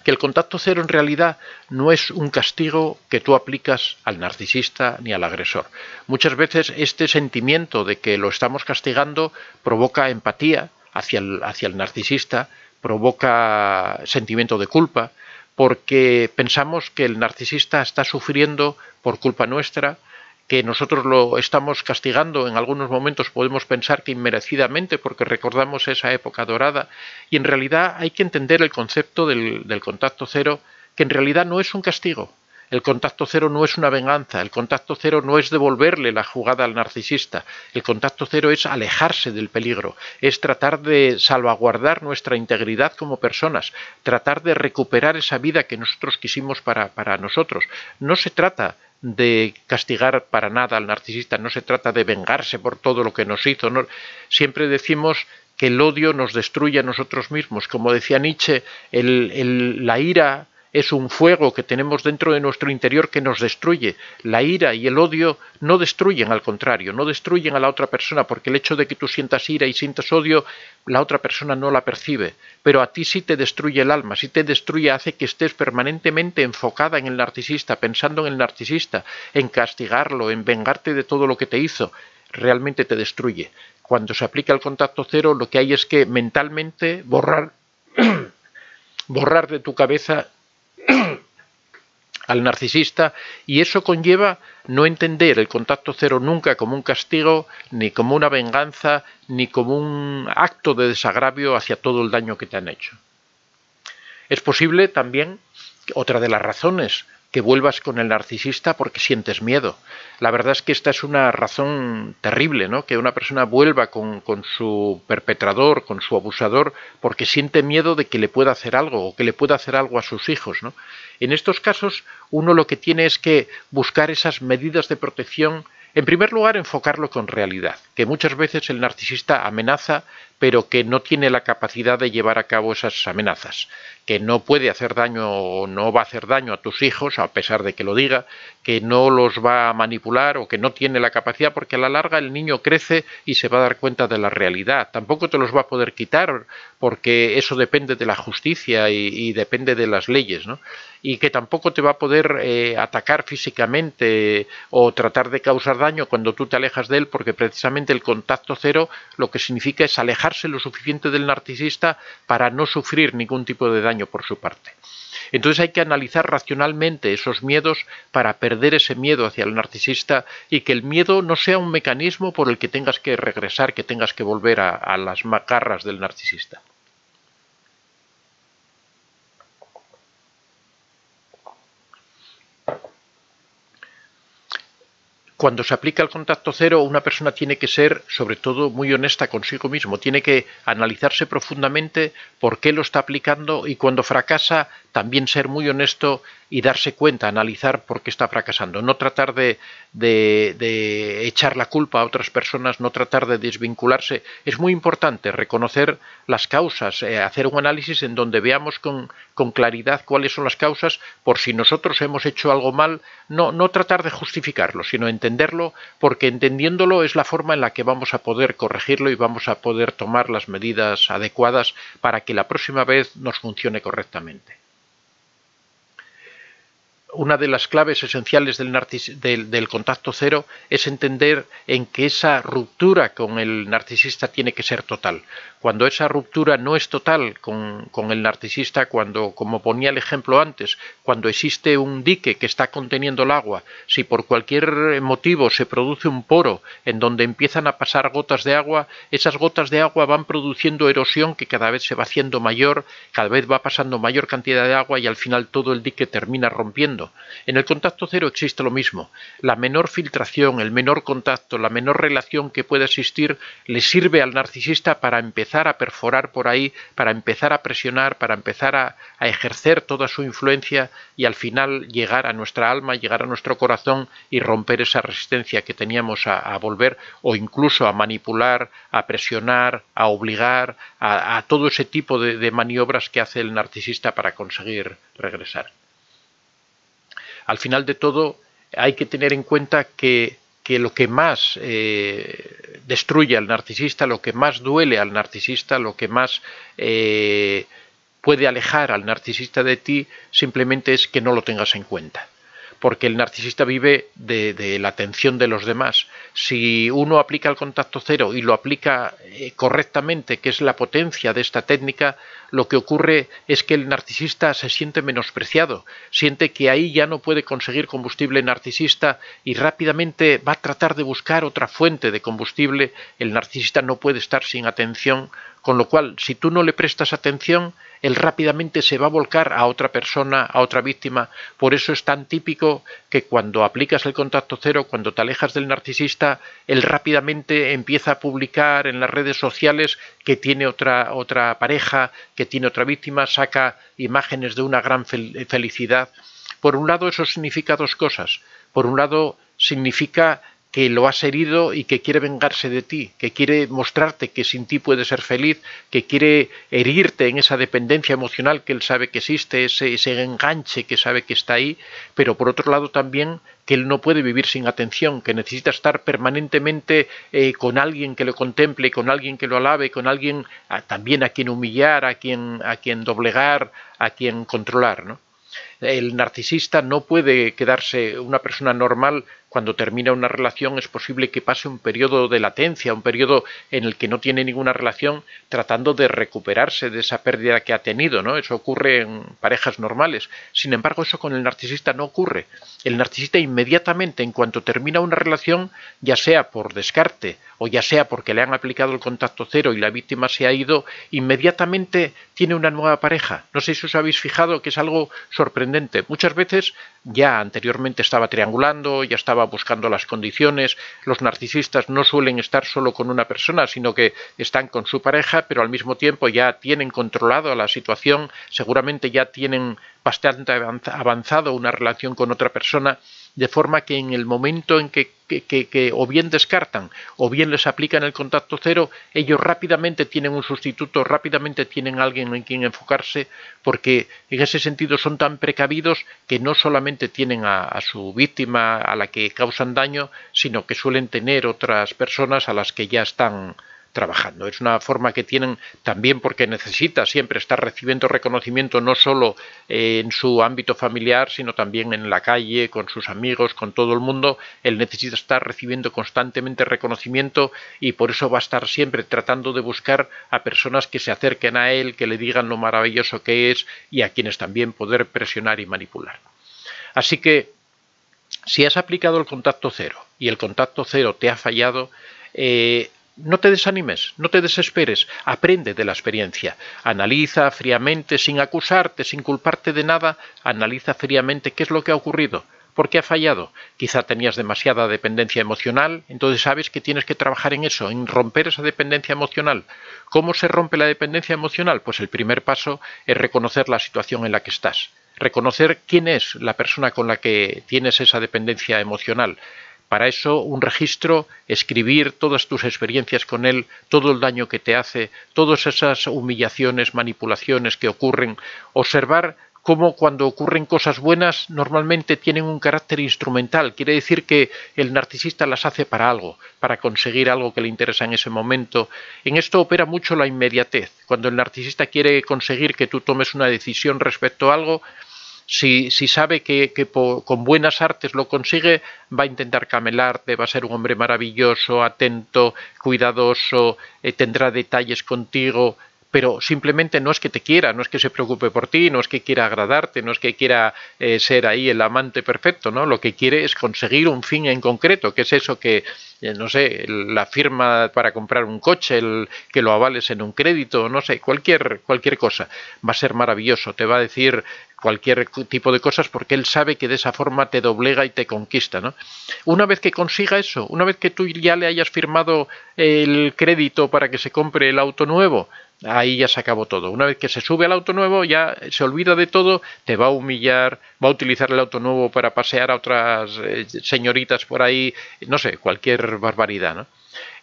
que el contacto cero en realidad no es un castigo que tú aplicas al narcisista ni al agresor. Muchas veces este sentimiento de que lo estamos castigando provoca empatía hacia el narcisista, provoca sentimiento de culpa, porque pensamos que el narcisista está sufriendo por culpa nuestra, que nosotros lo estamos castigando, en algunos momentos podemos pensar que inmerecidamente porque recordamos esa época dorada, y en realidad hay que entender el concepto del contacto cero, que en realidad no es un castigo. El contacto cero no es una venganza, el contacto cero no es devolverle la jugada al narcisista, el contacto cero es alejarse del peligro, es tratar de salvaguardar nuestra integridad como personas, tratar de recuperar esa vida que nosotros quisimos para nosotros. No se trata de castigar para nada al narcisista, no se trata de vengarse por todo lo que nos hizo. No. Siempre decimos que el odio nos destruye a nosotros mismos. Como decía Nietzsche, la ira es un fuego que tenemos dentro de nuestro interior que nos destruye. La ira y el odio no destruyen, al contrario, no destruyen a la otra persona, porque el hecho de que tú sientas ira y sientas odio, la otra persona no la percibe, pero a ti sí te destruye el alma, sí te destruye, hace que estés permanentemente enfocada en el narcisista, pensando en el narcisista, en castigarlo, en vengarte de todo lo que te hizo. Realmente te destruye. Cuando se aplica el contacto cero, lo que hay es que mentalmente borrar de tu cabeza al narcisista, y eso conlleva no entender el contacto cero nunca como un castigo, ni como una venganza, ni como un acto de desagravio hacia todo el daño que te han hecho. Es posible también, otra de las razones, que vuelvas con el narcisista porque sientes miedo. La verdad es que esta es una razón terrible, ¿no? Que una persona vuelva con su perpetrador, con su abusador, porque siente miedo de que le pueda hacer algo o que le pueda hacer algo a sus hijos, ¿no? En estos casos, uno lo que tiene es que buscar esas medidas de protección. En primer lugar, enfocarlo con realidad, que muchas veces el narcisista amenaza, pero que no tiene la capacidad de llevar a cabo esas amenazas, que no puede hacer daño o no va a hacer daño a tus hijos, a pesar de que lo diga, que no los va a manipular o que no tiene la capacidad, porque a la larga el niño crece y se va a dar cuenta de la realidad. Tampoco te los va a poder quitar, porque eso depende de la justicia y depende de las leyes, ¿no? Y que tampoco te va a poder atacar físicamente o tratar de causar daño cuando tú te alejas de él, porque precisamente el contacto cero lo que significa es alejarse lo suficiente del narcisista para no sufrir ningún tipo de daño por su parte. Entonces hay que analizar racionalmente esos miedos para perder ese miedo hacia el narcisista y que el miedo no sea un mecanismo por el que tengas que regresar, que tengas que volver a las garras del narcisista. Cuando se aplica el contacto cero, una persona tiene que ser, sobre todo, muy honesta consigo mismo. Tiene que analizarse profundamente por qué lo está aplicando y cuando fracasa, también ser muy honesto y darse cuenta, analizar por qué está fracasando. No tratar de echar la culpa a otras personas, no tratar de desvincularse. Es muy importante reconocer las causas, hacer un análisis en donde veamos con claridad cuáles son las causas, por si nosotros hemos hecho algo mal, no tratar de justificarlo, sino entenderlo, porque entendiéndolo es la forma en la que vamos a poder corregirlo y vamos a poder tomar las medidas adecuadas para que la próxima vez nos funcione correctamente. Una de las claves esenciales del contacto cero es entender en que esa ruptura con el narcisista tiene que ser total. Cuando esa ruptura no es total con el narcisista, cuando, como ponía el ejemplo antes, cuando existe un dique que está conteniendo el agua, si por cualquier motivo se produce un poro en donde empiezan a pasar gotas de agua, esas gotas de agua van produciendo erosión que cada vez se va haciendo mayor, cada vez va pasando mayor cantidad de agua y al final todo el dique termina rompiendo. En el contacto cero existe lo mismo. La menor filtración, el menor contacto, la menor relación que pueda existir le sirve al narcisista para empezar a perforar por ahí, para empezar a presionar, para empezar a ejercer toda su influencia y al final llegar a nuestra alma, llegar a nuestro corazón y romper esa resistencia que teníamos a volver o incluso a manipular, a presionar, a obligar, a todo ese tipo de maniobras que hace el narcisista para conseguir regresar. Al final de todo, hay que tener en cuenta que lo que más destruye al narcisista, lo que más duele al narcisista, lo que más puede alejar al narcisista de ti, simplemente es que no lo tengas en cuenta. Porque el narcisista vive de la atención de los demás. Si uno aplica el contacto cero y lo aplica correctamente, que es la potencia de esta técnica, lo que ocurre es que el narcisista se siente menospreciado, siente que ahí ya no puede conseguir combustible narcisista y rápidamente va a tratar de buscar otra fuente de combustible. El narcisista no puede estar sin atención, con lo cual, si tú no le prestas atención, él rápidamente se va a volcar a otra persona, a otra víctima. Por eso es tan típico que cuando aplicas el contacto cero, cuando te alejas del narcisista, él rápidamente empieza a publicar en las redes sociales que tiene otra pareja, que tiene otra víctima, saca imágenes de una gran felicidad. Por un lado, eso significa dos cosas. Por un lado, significa que lo has herido y que quiere vengarse de ti, que quiere mostrarte que sin ti puede ser feliz, que quiere herirte en esa dependencia emocional que él sabe que existe, ese enganche que sabe que está ahí, pero por otro lado también que él no puede vivir sin atención, que necesita estar permanentemente con alguien que lo contemple, con alguien que lo alabe, con alguien también a quien humillar, a quien doblegar, a quien controlar, ¿no? El narcisista no puede quedarse una persona normal. Cuando termina una relación es posible que pase un periodo de latencia, un periodo en el que no tiene ninguna relación, tratando de recuperarse de esa pérdida que ha tenido, ¿no? Eso ocurre en parejas normales. Sin embargo, eso con el narcisista no ocurre. El narcisista inmediatamente, en cuanto termina una relación, ya sea por descarte o ya sea porque le han aplicado el contacto cero y la víctima se ha ido, inmediatamente tiene una nueva pareja. No sé si os habéis fijado que es algo sorprendente. Muchas veces ya anteriormente estaba triangulando, ya estaba buscando las condiciones. Los narcisistas no suelen estar solo con una persona, sino que están con su pareja, pero al mismo tiempo ya tienen controlado la situación, seguramente ya tienen bastante avanzado una relación con otra persona, de forma que en el momento en que o bien descartan o bien les aplican el contacto cero, ellos rápidamente tienen un sustituto, rápidamente tienen alguien en quien enfocarse, porque en ese sentido son tan precavidos que no solamente tienen a su víctima a la que causan daño, sino que suelen tener otras personas a las que ya están trabajando. Es una forma que tienen también porque necesita siempre estar recibiendo reconocimiento no solo en su ámbito familiar, sino también en la calle, con sus amigos, con todo el mundo. Él necesita estar recibiendo constantemente reconocimiento y por eso va a estar siempre tratando de buscar a personas que se acerquen a él, que le digan lo maravilloso que es y a quienes también poder presionar y manipular. Así que si has aplicado el contacto cero y el contacto cero te ha fallado, no te desanimes, no te desesperes, aprende de la experiencia, analiza fríamente, sin acusarte, sin culparte de nada, analiza fríamente qué es lo que ha ocurrido, por qué ha fallado. Quizá tenías demasiada dependencia emocional, entonces sabes que tienes que trabajar en eso, en romper esa dependencia emocional. ¿Cómo se rompe la dependencia emocional? Pues el primer paso es reconocer la situación en la que estás, reconocer quién es la persona con la que tienes esa dependencia emocional. Para eso, un registro, escribir todas tus experiencias con él, todo el daño que te hace, todas esas humillaciones, manipulaciones que ocurren, observar cómo cuando ocurren cosas buenas normalmente tienen un carácter instrumental. Quiere decir que el narcisista las hace para algo, para conseguir algo que le interesa en ese momento. En esto opera mucho la inmediatez. Cuando el narcisista quiere conseguir que tú tomes una decisión respecto a algo, si sabe que con buenas artes lo consigue, va a intentar camelarte, va a ser un hombre maravilloso, atento, cuidadoso, tendrá detalles contigo, pero simplemente no es que te quiera, no es que se preocupe por ti, no es que quiera agradarte, no es que quiera ser ahí el amante perfecto, ¿no? Lo que quiere es conseguir un fin en concreto, que es eso que, no sé, la firma para comprar un coche, que lo avales en un crédito, no sé, cualquier cosa. Va a ser maravilloso, te va a decir cualquier tipo de cosas porque él sabe que de esa forma te doblega y te conquista, ¿no? Una vez que consiga eso, una vez que tú ya le hayas firmado el crédito para que se compre el auto nuevo, ahí ya se acabó todo. Una vez que se sube al auto nuevo ya se olvida de todo, te va a humillar, va a utilizar el auto nuevo para pasear a otras señoritas por ahí, no sé, cualquier barbaridad, ¿no?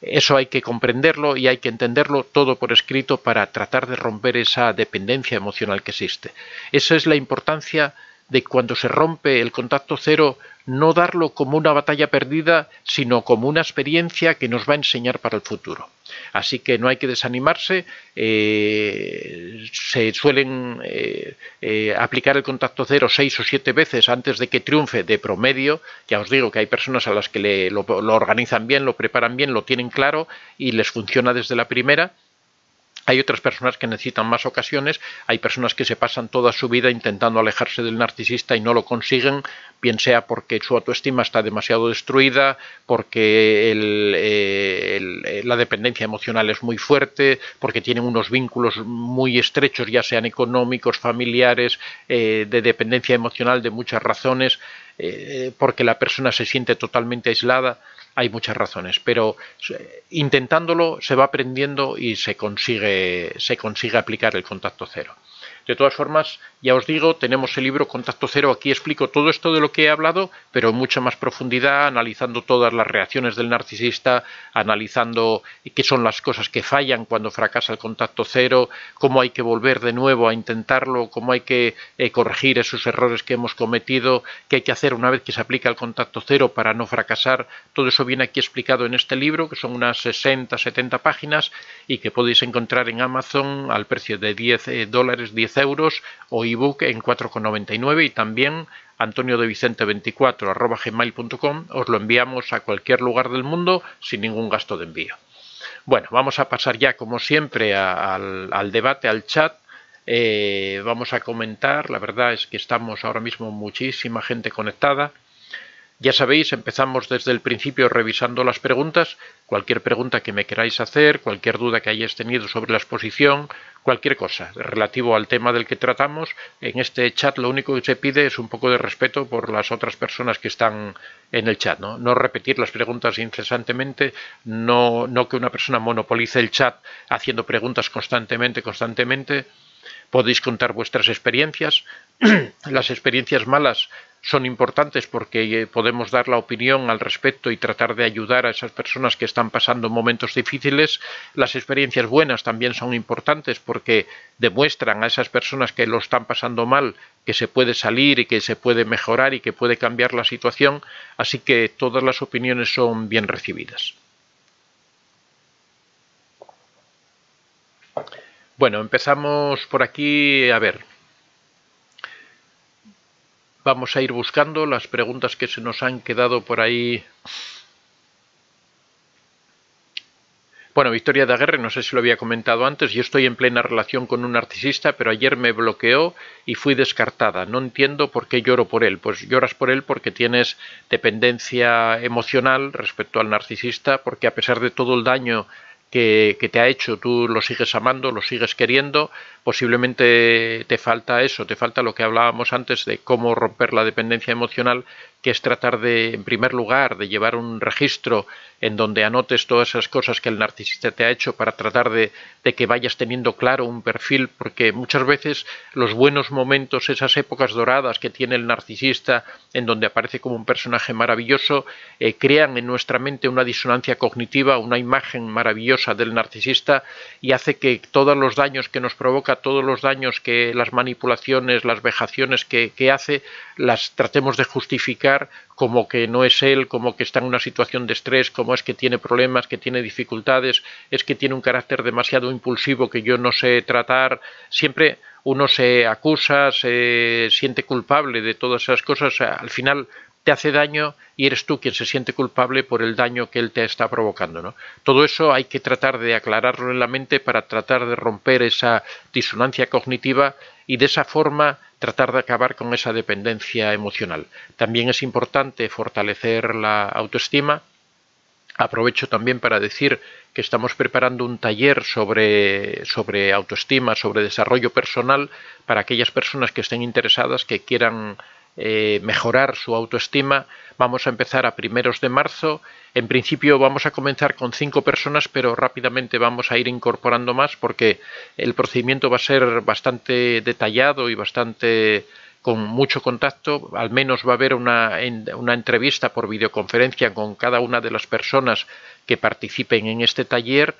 Eso hay que comprenderlo y hay que entenderlo todo por escrito para tratar de romper esa dependencia emocional que existe. Esa es la importancia de cuando se rompe el contacto cero, no darlo como una batalla perdida, sino como una experiencia que nos va a enseñar para el futuro. Así que no hay que desanimarse. Se suelen aplicar el contacto cero 6 o 7 veces antes de que triunfe de promedio. Ya os digo que hay personas a las que lo organizan bien, lo preparan bien, lo tienen claro y les funciona desde la primera. Hay otras personas que necesitan más ocasiones, hay personas que se pasan toda su vida intentando alejarse del narcisista y no lo consiguen, bien sea porque su autoestima está demasiado destruida, porque la dependencia emocional es muy fuerte, porque tienen unos vínculos muy estrechos, ya sean económicos, familiares, de dependencia emocional, de muchas razones, porque la persona se siente totalmente aislada. Hay muchas razones, pero intentándolo se va aprendiendo y se consigue aplicar el contacto cero. De todas formas, ya os digo, tenemos el libro Contacto Cero. Aquí explico todo esto de lo que he hablado, pero en mucha más profundidad, analizando todas las reacciones del narcisista, analizando qué son las cosas que fallan cuando fracasa el contacto cero, cómo hay que volver de nuevo a intentarlo, cómo hay que corregir esos errores que hemos cometido, qué hay que hacer una vez que se aplica el contacto cero para no fracasar. Todo eso viene aquí explicado en este libro, que son unas 60-70 páginas y que podéis encontrar en Amazon al precio de $10, 10 euros, o ebook en 4,99, y también antoniodevicente24@gmail.com os lo enviamos a cualquier lugar del mundo sin ningún gasto de envío. Bueno, vamos a pasar ya como siempre al debate, al chat. Vamos a comentar. La verdad es que estamos ahora mismo muchísima gente conectada. Ya sabéis, empezamos desde el principio revisando las preguntas. Cualquier pregunta que me queráis hacer, cualquier duda que hayáis tenido sobre la exposición, cualquier cosa relativo al tema del que tratamos, en este chat lo único que se pide es un poco de respeto por las otras personas que están en el chat, ¿no? No repetir las preguntas incesantemente, no que una persona monopolice el chat haciendo preguntas constantemente. Podéis contar vuestras experiencias. Las experiencias malas son importantes porque podemos dar la opinión al respecto y tratar de ayudar a esas personas que están pasando momentos difíciles. Las experiencias buenas también son importantes porque demuestran a esas personas que lo están pasando mal que se puede salir y que se puede mejorar y que puede cambiar la situación. Así que todas las opiniones son bien recibidas. Bueno, empezamos por aquí. A ver, vamos a ir buscando las preguntas que se nos han quedado por ahí. Bueno, Victoria de Aguerre, no sé si lo había comentado antes, yo estoy en plena relación con un narcisista, pero ayer me bloqueó y fui descartada. No entiendo por qué lloro por él. Pues lloras por él porque tienes dependencia emocional respecto al narcisista, porque a pesar de todo el daño que te ha hecho, tú lo sigues amando, lo sigues queriendo. Posiblemente te falta eso, te falta lo que hablábamos antes de cómo romper la dependencia emocional, que es tratar de, en primer lugar, de llevar un registro en donde anotes todas esas cosas que el narcisista te ha hecho para tratar de que vayas teniendo claro un perfil, porque muchas veces los buenos momentos, esas épocas doradas que tiene el narcisista, en donde aparece como un personaje maravilloso, crean en nuestra mente una disonancia cognitiva, una imagen maravillosa del narcisista, y hace que todos los daños que nos provoca, todos los daños que las manipulaciones, las vejaciones que hace, las tratemos de justificar como que no es él, como que está en una situación de estrés, como es que tiene problemas, que tiene dificultades, es que tiene un carácter demasiado impulsivo que yo no sé tratar. Siempre uno se acusa, se siente culpable de todas esas cosas. Al final te hace daño y eres tú quien se siente culpable por el daño que él te está provocando, ¿no? Todo eso hay que tratar de aclararlo en la mente para tratar de romper esa disonancia cognitiva y de esa forma tratar de acabar con esa dependencia emocional. También es importante fortalecer la autoestima. Aprovecho también para decir que estamos preparando un taller sobre autoestima, sobre desarrollo personal, para aquellas personas que estén interesadas, que quieran mejorar su autoestima. Vamos a empezar a primeros de marzo. En principio vamos a comenzar con 5 personas, pero rápidamente vamos a ir incorporando más porque el procedimiento va a ser bastante detallado y bastante con mucho contacto. Al menos va a haber una entrevista por videoconferencia con cada una de las personas que participen en este taller.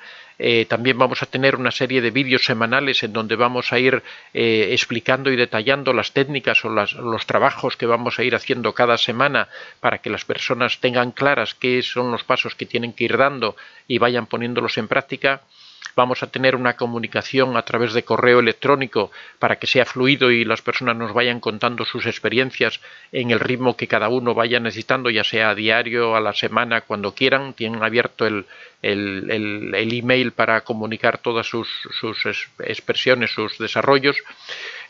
También vamos a tener una serie de vídeos semanales en donde vamos a ir explicando y detallando las técnicas o los trabajos que vamos a ir haciendo cada semana para que las personas tengan claras qué son los pasos que tienen que ir dando y vayan poniéndolos en práctica. Vamos a tener una comunicación a través de correo electrónico para que sea fluido y las personas nos vayan contando sus experiencias en el ritmo que cada uno vaya necesitando, ya sea a diario, a la semana, cuando quieran. Tienen abierto el email para comunicar todas sus expresiones, sus desarrollos.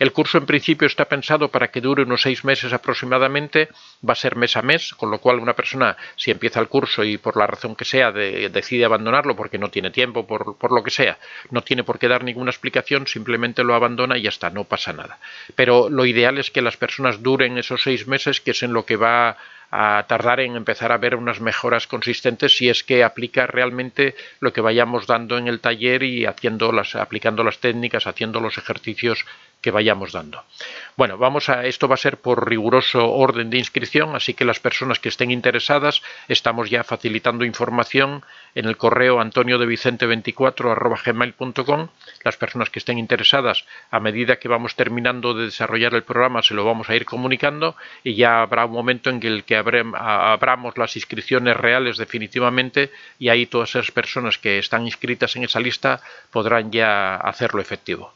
El curso en principio está pensado para que dure unos 6 meses aproximadamente, va a ser mes a mes, con lo cual una persona, si empieza el curso y por la razón que sea decide abandonarlo porque no tiene tiempo, por lo que sea, no tiene por qué dar ninguna explicación, simplemente lo abandona y ya está, no pasa nada. Pero lo ideal es que las personas duren esos 6 meses, que es en lo que va a tardar en empezar a ver unas mejoras consistentes si es que aplica realmente lo que vayamos dando en el taller y aplicando las técnicas, haciendo los ejercicios que vayamos dando. Bueno, esto va a ser por riguroso orden de inscripción, así que las personas que estén interesadas, estamos ya facilitando información en el correo antoniodevicente24@gmail.com. Las personas que estén interesadas, a medida que vamos terminando de desarrollar el programa, se lo vamos a ir comunicando y ya habrá un momento en el que abramos las inscripciones reales definitivamente y ahí todas esas personas que están inscritas en esa lista podrán ya hacerlo efectivo.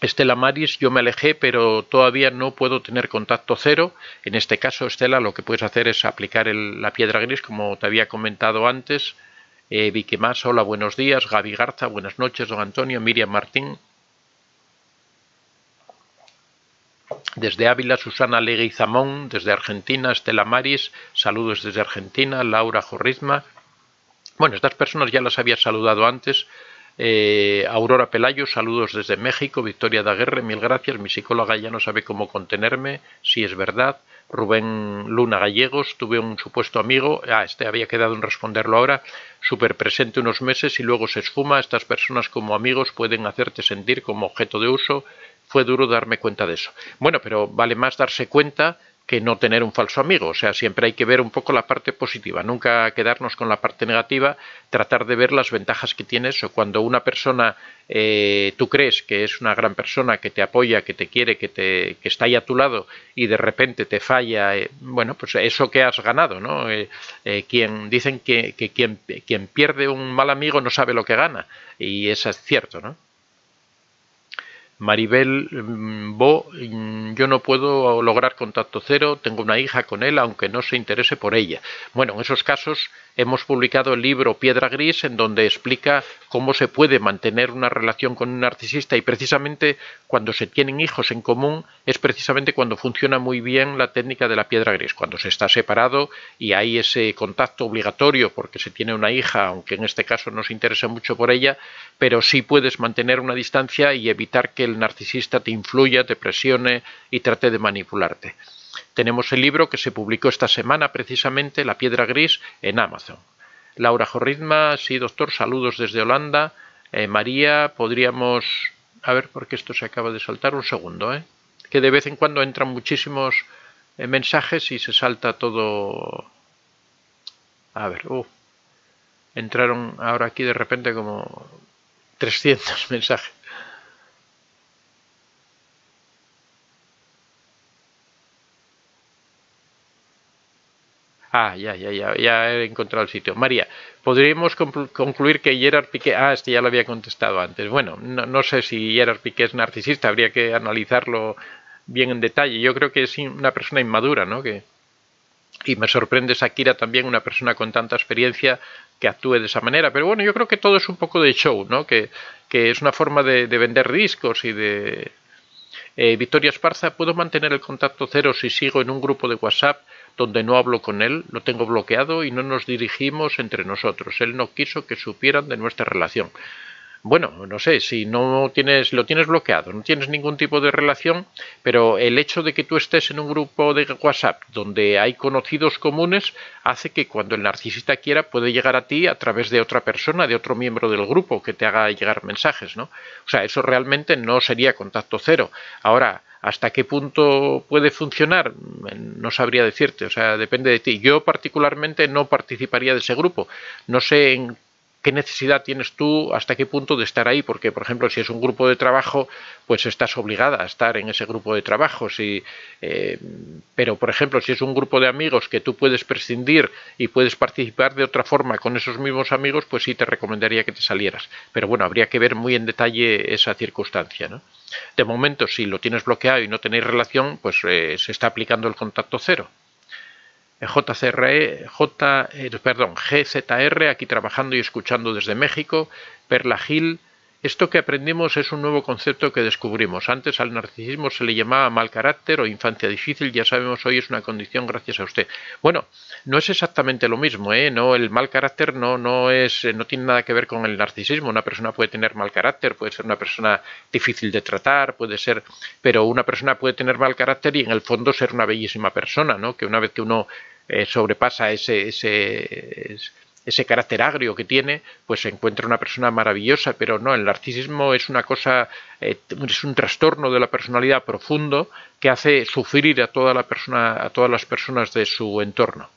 Estela Maris, yo me alejé, pero todavía no puedo tener contacto cero. En este caso, Estela, lo que puedes hacer es aplicar la piedra gris, como te había comentado antes. Vicky Más, hola, buenos días. Gaby Garza, buenas noches, don Antonio. Miriam Martín. Desde Ávila, Susana Leguizamón. Desde Argentina, Estela Maris, saludos desde Argentina. Laura Jorrizma. Bueno, estas personas ya las había saludado antes. Aurora Pelayo, saludos desde México. Victoria Daguerre, mil gracias. Mi psicóloga ya no sabe cómo contenerme, si es verdad. Rubén Luna Gallegos, tuve un supuesto amigo, este había quedado en responderlo ahora, súper presente unos meses y luego se esfuma. Estas personas como amigos pueden hacerte sentir como objeto de uso. Fue duro darme cuenta de eso. Bueno, pero vale más darse cuenta que no tener un falso amigo. O sea, siempre hay que ver un poco la parte positiva, nunca quedarnos con la parte negativa, tratar de ver las ventajas que tiene eso. Cuando una persona, tú crees que es una gran persona, que te apoya, que te quiere, que está ahí a tu lado y de repente te falla, bueno, pues eso que has ganado, ¿no? Dicen que quien pierde un mal amigo no sabe lo que gana, y eso es cierto, ¿no? Maribel Bo, yo no puedo lograr contacto cero, tengo una hija con él, aunque no se interese por ella. Bueno, en esos casos hemos publicado el libro Piedra Gris, en donde explica cómo se puede mantener una relación con un narcisista, y precisamente cuando se tienen hijos en común es precisamente cuando funciona muy bien la técnica de la piedra gris, cuando se está separado y hay ese contacto obligatorio porque se tiene una hija, aunque en este caso no se interesa mucho por ella, pero sí puedes mantener una distancia y evitar que el narcisista te influya, te presione y trate de manipularte. Tenemos el libro que se publicó esta semana precisamente, La piedra gris, en Amazon. Laura Jorrizma, sí doctor, saludos desde Holanda. María, podríamos... A ver, porque esto se acaba de saltar, un segundo, que de vez en cuando entran muchísimos mensajes y se salta todo... A ver, entraron ahora aquí de repente como 300 mensajes. Ya he encontrado el sitio. María, ¿podríamos concluir que Gerard Piqué... este ya lo había contestado antes. Bueno, no sé si Gerard Piqué es narcisista, habría que analizarlo bien en detalle. Yo creo que es una persona inmadura, ¿no? Y me sorprende Shakira también, una persona con tanta experiencia, que actúe de esa manera. Pero bueno, yo creo que todo es un poco de show, ¿no? Que es una forma de vender discos y de... Victoria Esparza, ¿puedo mantener el contacto cero si sigo en un grupo de WhatsApp donde no hablo con él? Lo tengo bloqueado y no nos dirigimos entre nosotros. Él no quiso que supieran de nuestra relación. Bueno, no sé, si lo tienes bloqueado, no tienes ningún tipo de relación, pero el hecho de que tú estés en un grupo de WhatsApp donde hay conocidos comunes hace que cuando el narcisista quiera puede llegar a ti a través de otra persona, de otro miembro del grupo que te haga llegar mensajes, ¿no? O sea, eso realmente no sería contacto cero. Ahora, ¿Hasta qué punto puede funcionar? No sabría decirte, o sea, depende de ti. Yo particularmente no participaría de ese grupo. No sé en qué necesidad tienes tú, hasta qué punto de estar ahí, porque, por ejemplo, si es un grupo de trabajo, pues estás obligada a estar en ese grupo de trabajo. Pero, por ejemplo, si es un grupo de amigos que tú puedes prescindir y puedes participar de otra forma con esos mismos amigos, pues sí te recomendaría que te salieras. Pero bueno, habría que ver muy en detalle esa circunstancia, ¿no? De momento, si lo tienes bloqueado y no tenéis relación, pues se está aplicando el contacto cero. GZR, aquí trabajando y escuchando desde México. Perla Gil, esto que aprendimos es un nuevo concepto que descubrimos. Antes al narcisismo se le llamaba mal carácter o infancia difícil, ya sabemos hoy es una condición gracias a usted. Bueno, no es exactamente lo mismo, ¿eh? No, el mal carácter no tiene nada que ver con el narcisismo. Una persona puede tener mal carácter, puede ser una persona difícil de tratar, pero una persona puede tener mal carácter y en el fondo ser una bellísima persona, ¿no? Que una vez que uno sobrepasa ese carácter agrio que tiene, pues se encuentra una persona maravillosa. Pero no, el narcisismo es una cosa, es un trastorno de la personalidad profundo que hace sufrir a todas las personas de su entorno.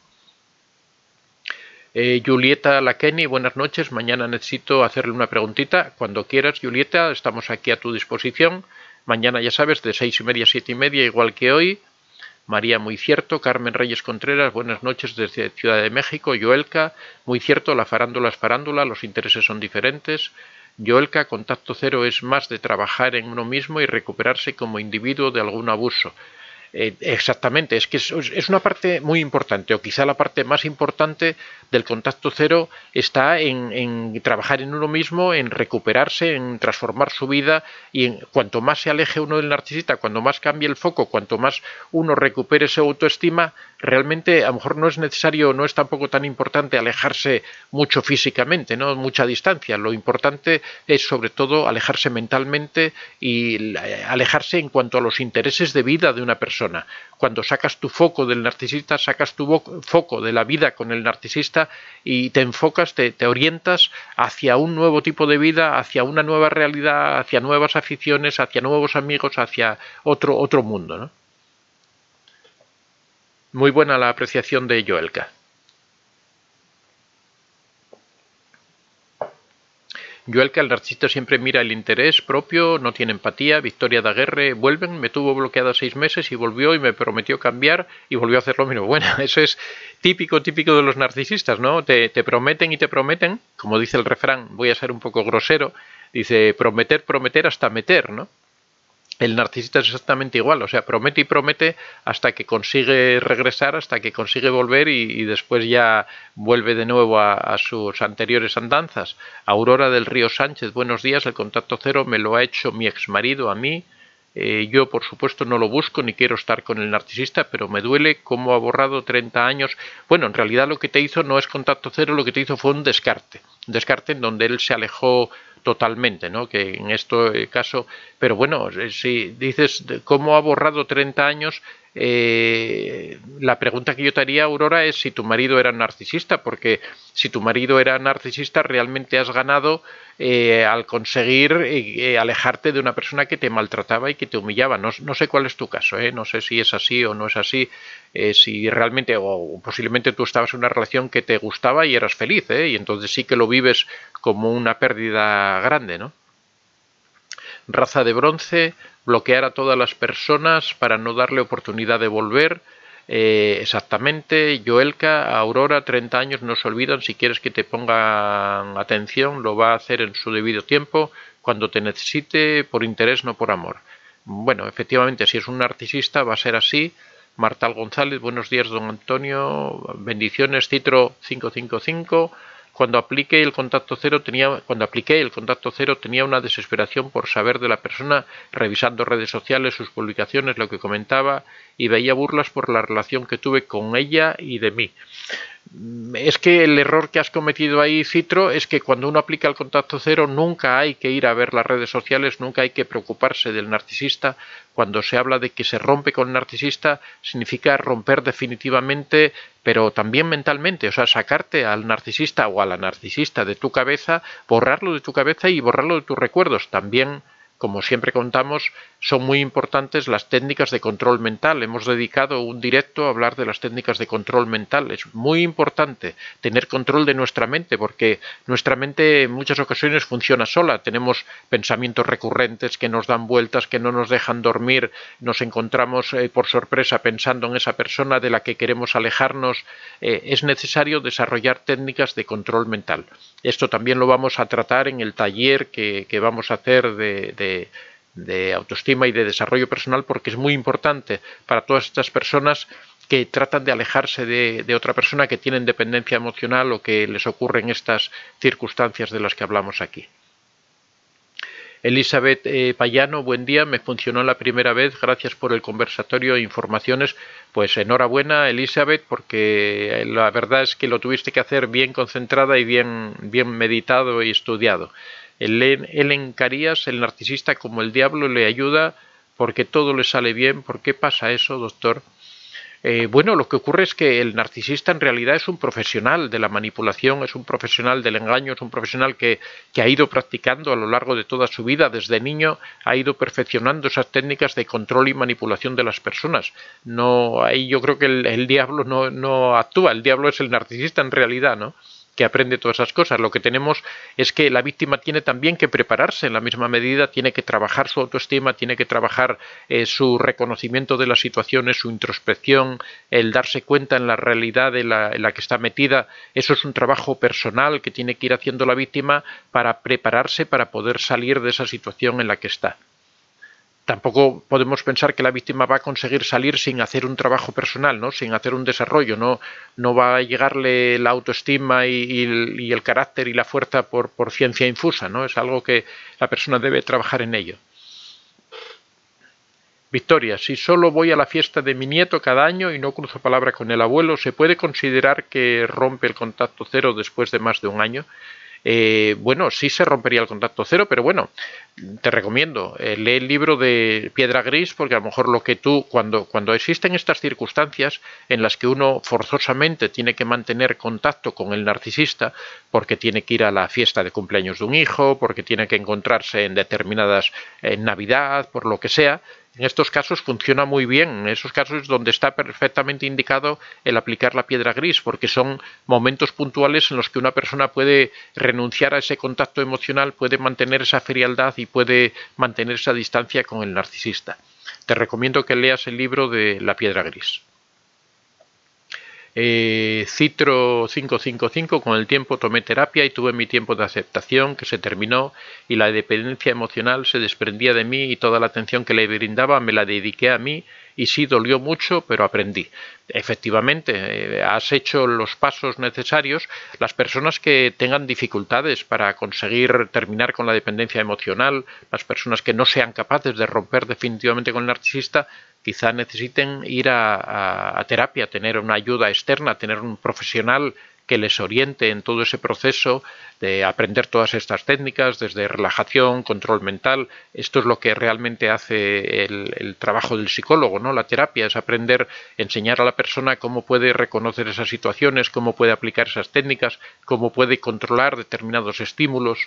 Julieta Laqueni, buenas noches. Mañana necesito hacerle una preguntita. Cuando quieras, Julieta, estamos aquí a tu disposición. Mañana, ya sabes, de 6:30 a 7:30, igual que hoy. María, muy cierto. Carmen Reyes Contreras, buenas noches desde Ciudad de México. Yoelka, muy cierto, la farándula es farándula, los intereses son diferentes. Yoelka, contacto cero es más de trabajar en uno mismo y recuperarse como individuo de algún abuso. Exactamente, es que es una parte muy importante, o quizá la parte más importante del contacto cero está en trabajar en uno mismo, en recuperarse, en transformar su vida, y cuanto más se aleje uno del narcisista, cuanto más cambie el foco, cuanto más uno recupere su autoestima, realmente a lo mejor no es necesario, no es tampoco tan importante alejarse mucho físicamente, ¿no? Mucha distancia. Lo importante es sobre todo alejarse mentalmente y alejarse en cuanto a los intereses de vida de una persona. Cuando sacas tu foco del narcisista, sacas tu foco de la vida con el narcisista y te enfocas, te orientas hacia un nuevo tipo de vida, hacia una nueva realidad, hacia nuevas aficiones, hacia nuevos amigos, hacia otro mundo, ¿no? Muy buena la apreciación de Joelka. Joelka, el narcisista siempre mira el interés propio, no tiene empatía. Victoria Daguerre, vuelven, me tuvo bloqueada 6 meses y volvió y me prometió cambiar y volvió a hacer lo mismo. Bueno, eso es típico de los narcisistas, ¿no? Te prometen y te prometen, como dice el refrán, voy a ser un poco grosero, dice prometer, prometer hasta meter, ¿no? El narcisista es exactamente igual, o sea, promete y promete hasta que consigue regresar, hasta que consigue volver y después ya vuelve de nuevo a sus anteriores andanzas. Aurora del Río Sánchez, buenos días, el contacto cero me lo ha hecho mi exmarido a mí. Yo, por supuesto, no lo busco ni quiero estar con el narcisista, pero me duele cómo ha borrado 30 años. Bueno, en realidad lo que te hizo no es contacto cero, lo que te hizo fue un descarte en donde él se alejó totalmente, ¿no? Que en este caso, pero bueno, si dices cómo ha borrado 30 años, la pregunta que yo te haría, Aurora, es si tu marido era narcisista, porque si tu marido era narcisista realmente has ganado al conseguir alejarte de una persona que te maltrataba y que te humillaba. No sé cuál es tu caso, no sé si es así o no es así, si realmente o posiblemente tú estabas en una relación que te gustaba y eras feliz, y entonces sí que lo vives como una pérdida grande, ¿no? Raza de bronce, bloquear a todas las personas para no darle oportunidad de volver. Exactamente. Joelka, Aurora, 30 años, no se olvidan. Si quieres que te pongan atención, lo va a hacer en su debido tiempo, cuando te necesite, por interés, no por amor. Bueno, efectivamente, si es un narcisista va a ser así. Martal González, buenos días, don Antonio. Bendiciones, Citro 555. Cuando apliqué el contacto cero tenía una desesperación por saber de la persona, revisando redes sociales, sus publicaciones, lo que comentaba, y veía burlas por la relación que tuve con ella y de mí. Es que el error que has cometido ahí, Citro, es que cuando uno aplica el contacto cero nunca hay que ir a ver las redes sociales, nunca hay que preocuparse del narcisista. Cuando se habla de que se rompe con el narcisista, significa romper definitivamente, pero también mentalmente, o sea, sacarte al narcisista o a la narcisista de tu cabeza, borrarlo de tu cabeza y borrarlo de tus recuerdos. También como siempre contamos, son muy importantes las técnicas de control mental. Hemos dedicado un directo a hablar de las técnicas de control mental. Es muy importante tener control de nuestra mente, porque nuestra mente en muchas ocasiones funciona sola. Tenemos pensamientos recurrentes que nos dan vueltas, que no nos dejan dormir, nos encontramos por sorpresa pensando en esa persona de la que queremos alejarnos. Es necesario desarrollar técnicas de control mental. Esto también lo vamos a tratar en el taller que vamos a hacer de autoestima y de desarrollo personal, porque es muy importante para todas estas personas que tratan de alejarse de otra persona, que tienen dependencia emocional o que les ocurren estas circunstancias de las que hablamos aquí. Elizabeth Payano, buen día, me funcionó la primera vez, gracias por el conversatorio e informaciones. Pues enhorabuena, Elizabeth, porque la verdad es que lo tuviste que hacer bien concentrada y bien meditado y estudiado. Ellen Carías, el narcisista como el diablo le ayuda porque todo le sale bien. ¿Por qué pasa eso, doctor? Bueno, lo que ocurre es que el narcisista en realidad es un profesional de la manipulación, es un profesional del engaño, es un profesional que ha ido practicando a lo largo de toda su vida. Desde niño ha ido perfeccionando esas técnicas de control y manipulación de las personas. Ahí yo creo que el diablo no actúa, el diablo es el narcisista en realidad, ¿no?, que aprende todas esas cosas. Lo que tenemos es que la víctima tiene también que prepararse en la misma medida, tiene que trabajar su autoestima, tiene que trabajar su reconocimiento de las situaciones, su introspección, el darse cuenta en la realidad en la que está metida. Eso es un trabajo personal que tiene que ir haciendo la víctima para prepararse para poder salir de esa situación en la que está. Tampoco podemos pensar que la víctima va a conseguir salir sin hacer un trabajo personal, ¿no?, sin hacer un desarrollo. No va a llegarle la autoestima y el carácter y la fuerza por ciencia infusa, ¿no? Es algo que la persona debe trabajar en ello. Victoria, si solo voy a la fiesta de mi nieto cada año y no cruzo palabra con el abuelo, ¿se puede considerar que rompe el contacto cero después de más de un año? Bueno, sí se rompería el contacto cero, pero bueno, te recomiendo, lee el libro de Piedra Gris, porque a lo mejor lo que tú, cuando existen estas circunstancias en las que uno forzosamente tiene que mantener contacto con el narcisista, porque tiene que ir a la fiesta de cumpleaños de un hijo, porque tiene que encontrarse en determinadas Navidad, por lo que sea. En estos casos funciona muy bien, en esos casos es donde está perfectamente indicado el aplicar la piedra gris, porque son momentos puntuales en los que una persona puede renunciar a ese contacto emocional, puede mantener esa frialdad y puede mantener esa distancia con el narcisista. Te recomiendo que leas el libro de La piedra gris. Citro 555, con el tiempo tomé terapia y tuve mi tiempo de aceptación que se terminó y la dependencia emocional se desprendía de mí y toda la atención que le brindaba me la dediqué a mí y sí dolió mucho, pero aprendí. Efectivamente, has hecho los pasos necesarios. Las personas que tengan dificultades para conseguir terminar con la dependencia emocional, las personas que no sean capaces de romper definitivamente con el narcisista, quizá necesiten ir a terapia, tener una ayuda externa, tener un profesional que les oriente en todo ese proceso de aprender todas estas técnicas, desde relajación, control mental. Esto es lo que realmente hace el trabajo del psicólogo, ¿no? La terapia es aprender, enseñar a la persona cómo puede reconocer esas situaciones, cómo puede aplicar esas técnicas, cómo puede controlar determinados estímulos.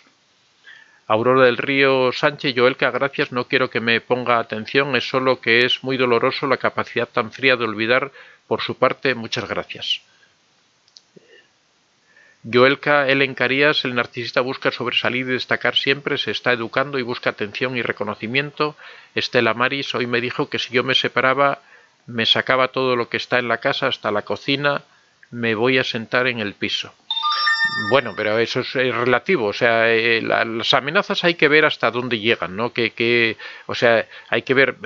Aurora del Río Sánchez, Joelka, gracias, no quiero que me ponga atención, es solo que es muy doloroso la capacidad tan fría de olvidar por su parte, muchas gracias. Joelka, Ellen Carías, el narcisista busca sobresalir y destacar siempre, se está educando y busca atención y reconocimiento. Estela Maris, hoy me dijo que si yo me separaba, me sacaba todo lo que está en la casa hasta la cocina, me voy a sentar en el piso. Bueno, pero eso es relativo, o sea, las amenazas hay que ver hasta dónde llegan, ¿no? O sea, hay que ver,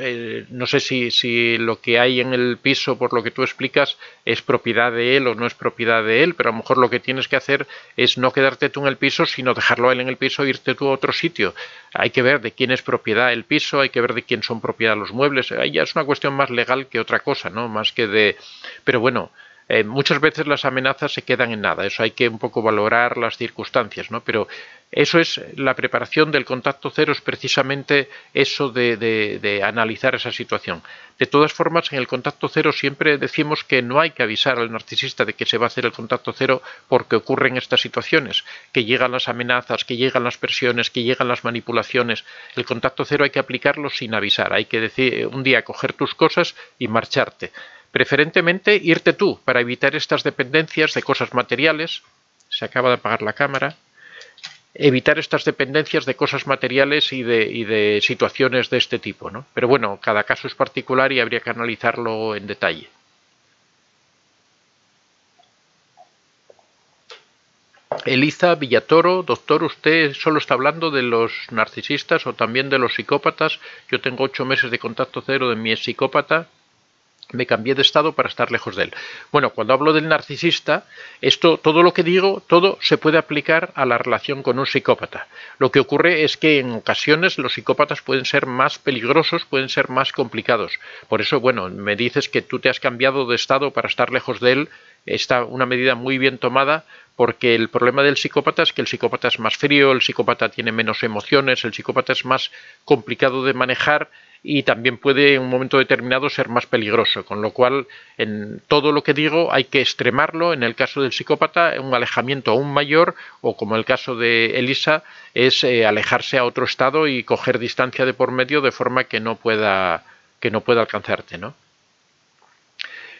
no sé si lo que hay en el piso, por lo que tú explicas, es propiedad de él o no es propiedad de él, pero a lo mejor lo que tienes que hacer es no quedarte tú en el piso, sino dejarlo a él en el piso e irte tú a otro sitio. Hay que ver de quién es propiedad el piso, hay que ver de quién son propiedad los muebles, ahí ya es una cuestión más legal que otra cosa, ¿no? Más que de... Pero bueno... muchas veces las amenazas se quedan en nada, eso hay que un poco valorar las circunstancias, ¿no? Pero Eso es la preparación del contacto cero, es precisamente eso de analizar esa situación. De todas formas, en el contacto cero siempre decimos que no hay que avisar al narcisista de que se va a hacer el contacto cero porque ocurren estas situaciones, que llegan las amenazas, que llegan las presiones, que llegan las manipulaciones. El contacto cero hay que aplicarlo sin avisar, hay que decir un día coger tus cosas y marcharte. Preferentemente irte tú para evitar estas dependencias de cosas materiales. Se acaba de apagar la cámara. Evitar estas dependencias de cosas materiales y de situaciones de este tipo, ¿no? Pero bueno, cada caso es particular y habría que analizarlo en detalle. Eliza Villatoro, doctor, ¿usted solo está hablando de los narcisistas o también de los psicópatas? Yo tengo 8 meses de contacto cero de mi psicópata. Me cambié de estado para estar lejos de él. Bueno, cuando hablo del narcisista, todo lo que digo, todo se puede aplicar a la relación con un psicópata. Lo que ocurre es que en ocasiones los psicópatas pueden ser más peligrosos, pueden ser más complicados. Por eso, bueno, me dices que tú te has cambiado de estado para estar lejos de él. Está una medida muy bien tomada, porque el problema del psicópata es que el psicópata es más frío, el psicópata tiene menos emociones, el psicópata es más complicado de manejar y también puede en un momento determinado ser más peligroso, con lo cual en todo lo que digo hay que extremarlo. En el caso del psicópata, un alejamiento aún mayor, o como el caso de Elisa, es alejarse a otro estado y coger distancia de por medio de forma que no pueda alcanzarte, ¿no?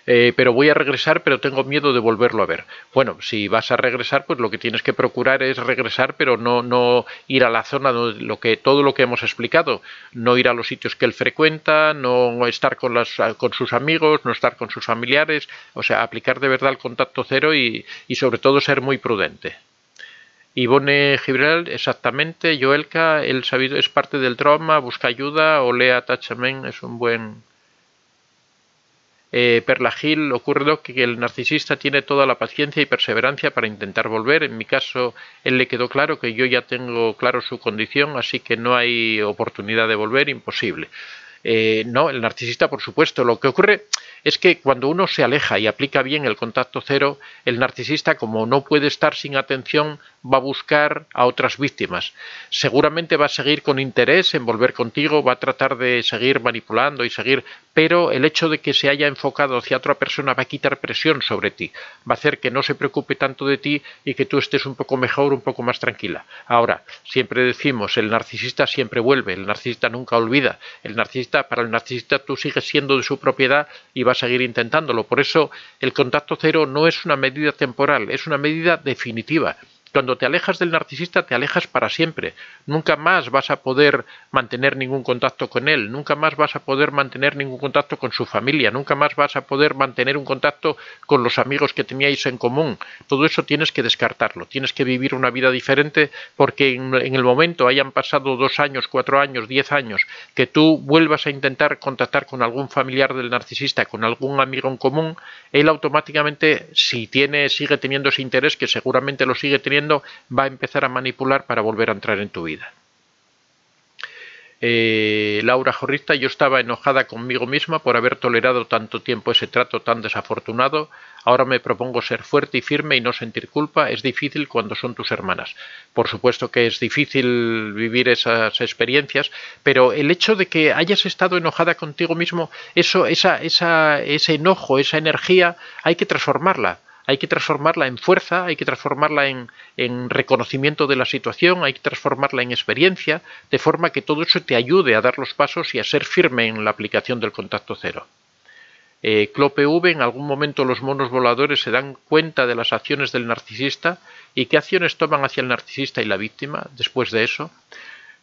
Pero voy a regresar, pero tengo miedo de volverlo a ver. Bueno, si vas a regresar, pues lo que tienes que procurar es regresar, pero no ir a la zona de todo lo que hemos explicado, no ir a los sitios que él frecuenta, no estar con sus amigos, no estar con sus familiares, o sea, aplicar de verdad el contacto cero y sobre todo ser muy prudente. Ivone Gibrel, exactamente. Joelka, el sabido es parte del trauma, busca ayuda. Olea Tachamen es un buen... Perla Gil, ocurre que el narcisista tiene toda la paciencia y perseverancia para intentar volver. En mi caso, él le quedó claro que yo ya tengo claro su condición, así que no hay oportunidad de volver, imposible. No, el narcisista, por supuesto. Lo que ocurre es que cuando uno se aleja y aplica bien el contacto cero, el narcisista, como no puede estar sin atención, va a buscar a otras víctimas. Seguramente va a seguir con interés en volver contigo, va a tratar de seguir manipulando y seguir, pero el hecho de que se haya enfocado hacia otra persona va a quitar presión sobre ti, va a hacer que no se preocupe tanto de ti y que tú estés un poco mejor, un poco más tranquila. Ahora, siempre decimos, el narcisista siempre vuelve, el narcisista nunca olvida, para el narcisista tú sigues siendo de su propiedad y va a seguir intentándolo. Por eso el contacto cero no es una medida temporal, es una medida definitiva. Cuando te alejas del narcisista, te alejas para siempre. Nunca más vas a poder mantener ningún contacto con él, nunca más vas a poder mantener ningún contacto con su familia, nunca más vas a poder mantener un contacto con los amigos que teníais en común. Todo eso tienes que descartarlo, tienes que vivir una vida diferente, porque en el momento hayan pasado 2 años, 4 años, 10 años, que tú vuelvas a intentar contactar con algún familiar del narcisista, con algún amigo en común, él automáticamente, si sigue teniendo ese interés, que seguramente lo sigue teniendo, va a empezar a manipular para volver a entrar en tu vida. Laura Jorrista, yo estaba enojada conmigo misma por haber tolerado tanto tiempo ese trato tan desafortunado. Ahora me propongo ser fuerte y firme y no sentir culpa. Es difícil cuando son tus hermanas. Por supuesto que es difícil vivir esas experiencias, pero el hecho de que hayas estado enojada contigo mismo, ese enojo, esa energía, hay que transformarla. Hay que transformarla en fuerza, hay que transformarla en reconocimiento de la situación, hay que transformarla en experiencia, de forma que todo eso te ayude a dar los pasos y a ser firme en la aplicación del contacto cero. Clope V, en algún momento los monos voladores se dan cuenta de las acciones del narcisista y qué acciones toman hacia el narcisista y la víctima después de eso.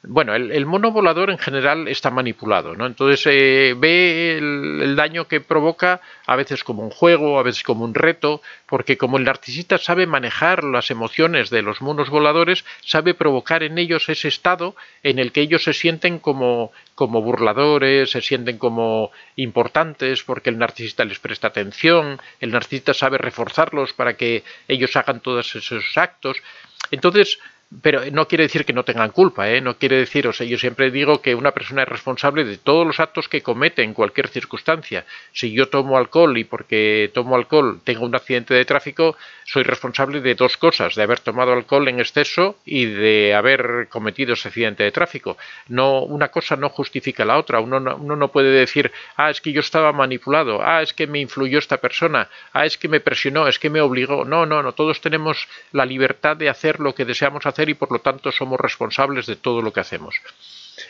Bueno, el mono volador en general está manipulado, ¿no? Entonces ve el daño que provoca a veces como un juego, a veces como un reto, porque como el narcisista sabe manejar las emociones de los monos voladores, sabe provocar en ellos ese estado en el que ellos se sienten como burladores, se sienten como importantes porque el narcisista les presta atención, el narcisista sabe reforzarlos para que ellos hagan todos esos actos. Entonces, Pero no quiere decir que no tengan culpa, ¿eh? No quiere decir, o sea, yo siempre digo que una persona es responsable de todos los actos que comete en cualquier circunstancia. Si yo tomo alcohol y porque tomo alcohol tengo un accidente de tráfico, soy responsable de dos cosas, de haber tomado alcohol en exceso y de haber cometido ese accidente de tráfico. No, una cosa no justifica la otra. Uno no puede decir, es que yo estaba manipulado, es que me influyó esta persona, es que me presionó, es que me obligó. No, todos tenemos la libertad de hacer lo que deseamos hacer y por lo tanto somos responsables de todo lo que hacemos.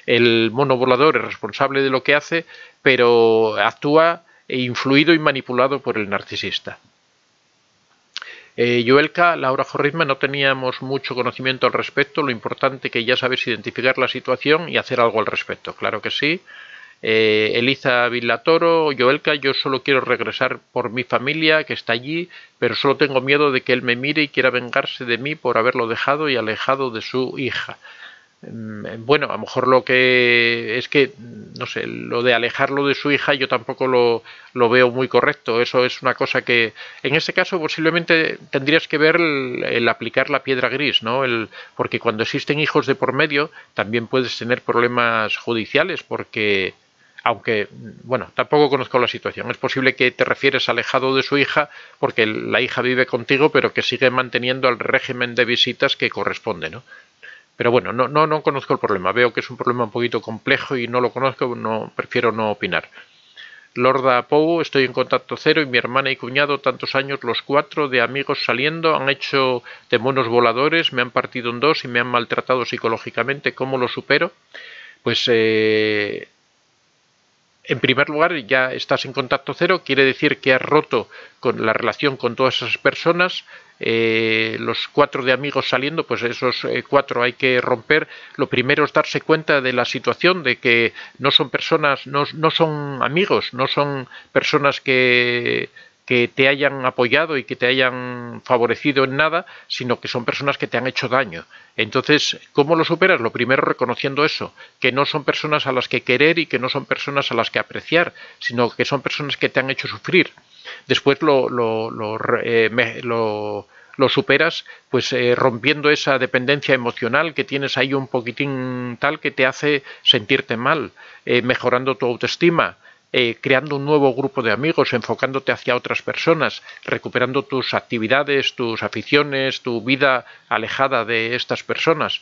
El mono volador es responsable de lo que hace, pero actúa influido y manipulado por el narcisista. Joelka, Laura Jorritma, no teníamos mucho conocimiento al respecto, lo importante que ya sabes identificar la situación y hacer algo al respecto, claro que sí. Eliza Villatoro, Joelka, yo solo quiero regresar por mi familia que está allí, pero solo tengo miedo de que él me mire y quiera vengarse de mí por haberlo dejado y alejado de su hija. Bueno, a lo mejor lo que es que, no sé, lo de alejarlo de su hija yo tampoco lo veo muy correcto. Eso es una cosa que, en ese caso, posiblemente tendrías que ver el aplicar la piedra gris, ¿no? Porque cuando existen hijos de por medio, también puedes tener problemas judiciales, porque aunque, bueno, tampoco conozco la situación. Es posible que te refieres alejado de su hija porque la hija vive contigo, pero que sigue manteniendo el régimen de visitas que corresponde, ¿no? Pero bueno, no conozco el problema. Veo que es un problema un poquito complejo y no lo conozco, prefiero no opinar. Lorda Pou, estoy en contacto cero y mi hermana y cuñado, tantos años los cuatro de amigos saliendo, han hecho de monos voladores, me han partido en dos y me han maltratado psicológicamente. ¿Cómo lo supero? Pues en primer lugar, ya estás en contacto cero, quiere decir que has roto con la relación con todas esas personas. Los cuatro de amigos saliendo, pues esos cuatro hay que romper. Lo primero es darse cuenta de la situación, de que no son personas, no son amigos, no son personas que te hayan apoyado y que te hayan favorecido en nada, sino que son personas que te han hecho daño. Entonces, ¿cómo lo superas? Lo primero, reconociendo eso, que no son personas a las que querer y que no son personas a las que apreciar, sino que son personas que te han hecho sufrir. Después lo superas pues rompiendo esa dependencia emocional que tienes ahí un poquitín tal que te hace sentirte mal, mejorando tu autoestima, creando un nuevo grupo de amigos, enfocándote hacia otras personas, recuperando tus actividades, tus aficiones, tu vida alejada de estas personas.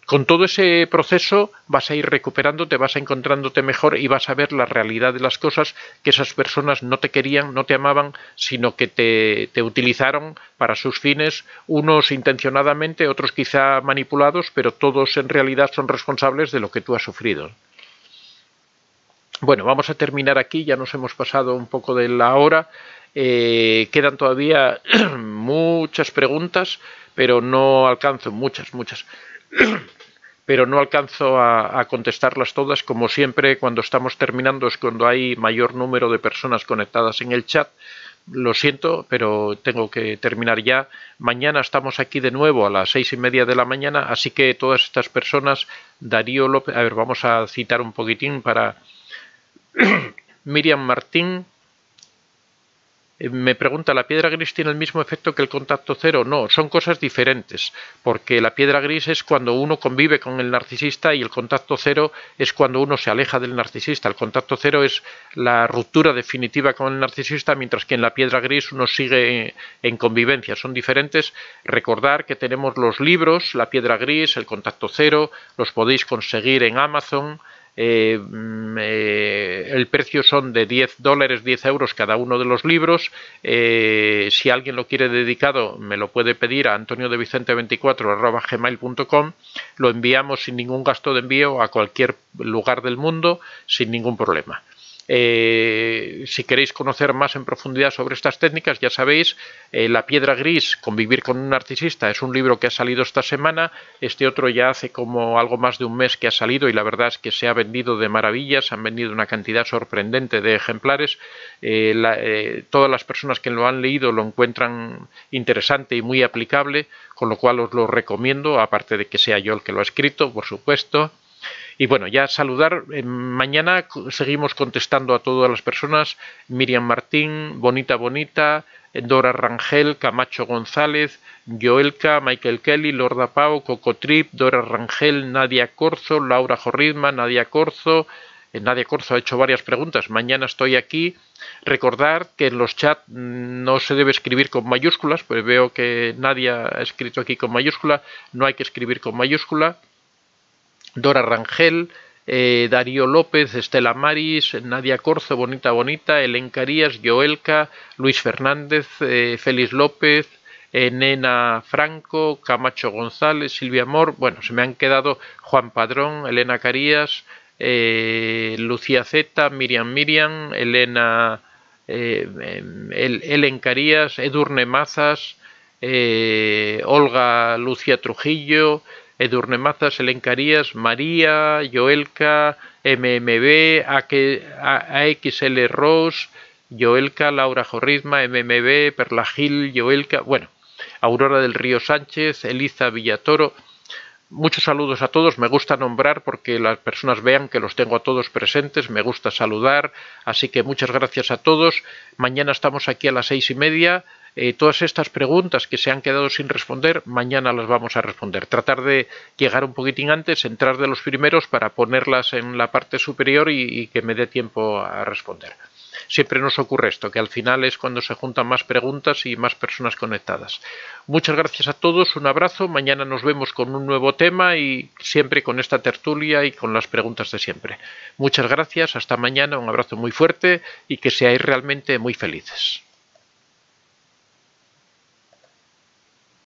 Con todo ese proceso vas a ir recuperándote, vas a encontrándote mejor y vas a ver la realidad de las cosas, que esas personas no te querían, no te amaban, sino que te utilizaron para sus fines, unos intencionadamente, otros quizá manipulados, pero todos en realidad son responsables de lo que tú has sufrido. Bueno, vamos a terminar aquí, ya nos hemos pasado un poco de la hora, quedan todavía muchas preguntas, pero no alcanzo, muchas, pero no alcanzo a contestarlas todas. Como siempre, cuando estamos terminando es cuando hay mayor número de personas conectadas en el chat. Lo siento, pero tengo que terminar ya. Mañana estamos aquí de nuevo a las 6:30 de la mañana, así que todas estas personas, Darío López, a ver, vamos a citar un poquitín para Miriam Martín. Me pregunta, ¿la piedra gris tiene el mismo efecto que el contacto cero? No, son cosas diferentes, porque la piedra gris es cuando uno convive con el narcisista y el contacto cero es cuando uno se aleja del narcisista. El contacto cero es la ruptura definitiva con el narcisista, mientras que en la piedra gris uno sigue en convivencia. Son diferentes. Recordar que tenemos los libros, la piedra gris, el contacto cero, los podéis conseguir en Amazon. El precio son de $10, 10 euros cada uno de los libros. Si alguien lo quiere dedicado, me lo puede pedir a antoniodevicente24@gmail.com. Lo enviamos sin ningún gasto de envío a cualquier lugar del mundo, sin ningún problema. Si queréis conocer más en profundidad sobre estas técnicas, ya sabéis, La piedra gris, convivir con un narcisista, es un libro que ha salido esta semana. Este otro ya hace como algo más de un mes que ha salido y la verdad es que se ha vendido de maravilla, se han vendido una cantidad sorprendente de ejemplares. Todas las personas que lo han leído lo encuentran interesante y muy aplicable, con lo cual os lo recomiendo, aparte de que sea yo el que lo ha escrito, por supuesto. Y bueno, ya saludar, mañana seguimos contestando a todas las personas, Miriam Martín, Bonita, Dora Rangel, Camacho González, Joelka, Michael Kelly, Lorda Pau, Cocotrip, Dora Rangel, Nadia Corzo, Laura Jorrizma, Nadia Corzo ha hecho varias preguntas, mañana estoy aquí. Recordar que en los chats no se debe escribir con mayúsculas, pues veo que Nadia ha escrito aquí con mayúscula, no hay que escribir con mayúscula. Dora Rangel, Darío López, Estela Maris, Nadia Corzo, Bonita, Helen Carías, Joelka, Luis Fernández, Félix López, Nena Franco, Camacho González, Silvia Amor, bueno, se me han quedado Juan Padrón, Elena Carías, Lucía Z, Miriam, Elena, Helen Carías, Edurne Mazas, Olga Lucía Trujillo, Edurne Mazas, Helen Carías, María, Joelka, MMB, AXL Ross, Joelka, Laura Jorrizma, MMB, Perla Gil, Joelka, bueno, Aurora del Río Sánchez, Eliza Villatoro. Muchos saludos a todos, me gusta nombrar porque las personas vean que los tengo a todos presentes, me gusta saludar, así que muchas gracias a todos. Mañana estamos aquí a las 6:30. Todas estas preguntas que se han quedado sin responder, mañana las vamos a responder. Tratar de llegar un poquitín antes, entrar de los primeros para ponerlas en la parte superior y que me dé tiempo a responder. Siempre nos ocurre esto, que al final es cuando se juntan más preguntas y más personas conectadas. Muchas gracias a todos, un abrazo, mañana nos vemos con un nuevo tema y siempre con esta tertulia y con las preguntas de siempre. Muchas gracias, hasta mañana, un abrazo muy fuerte y que seáis realmente muy felices.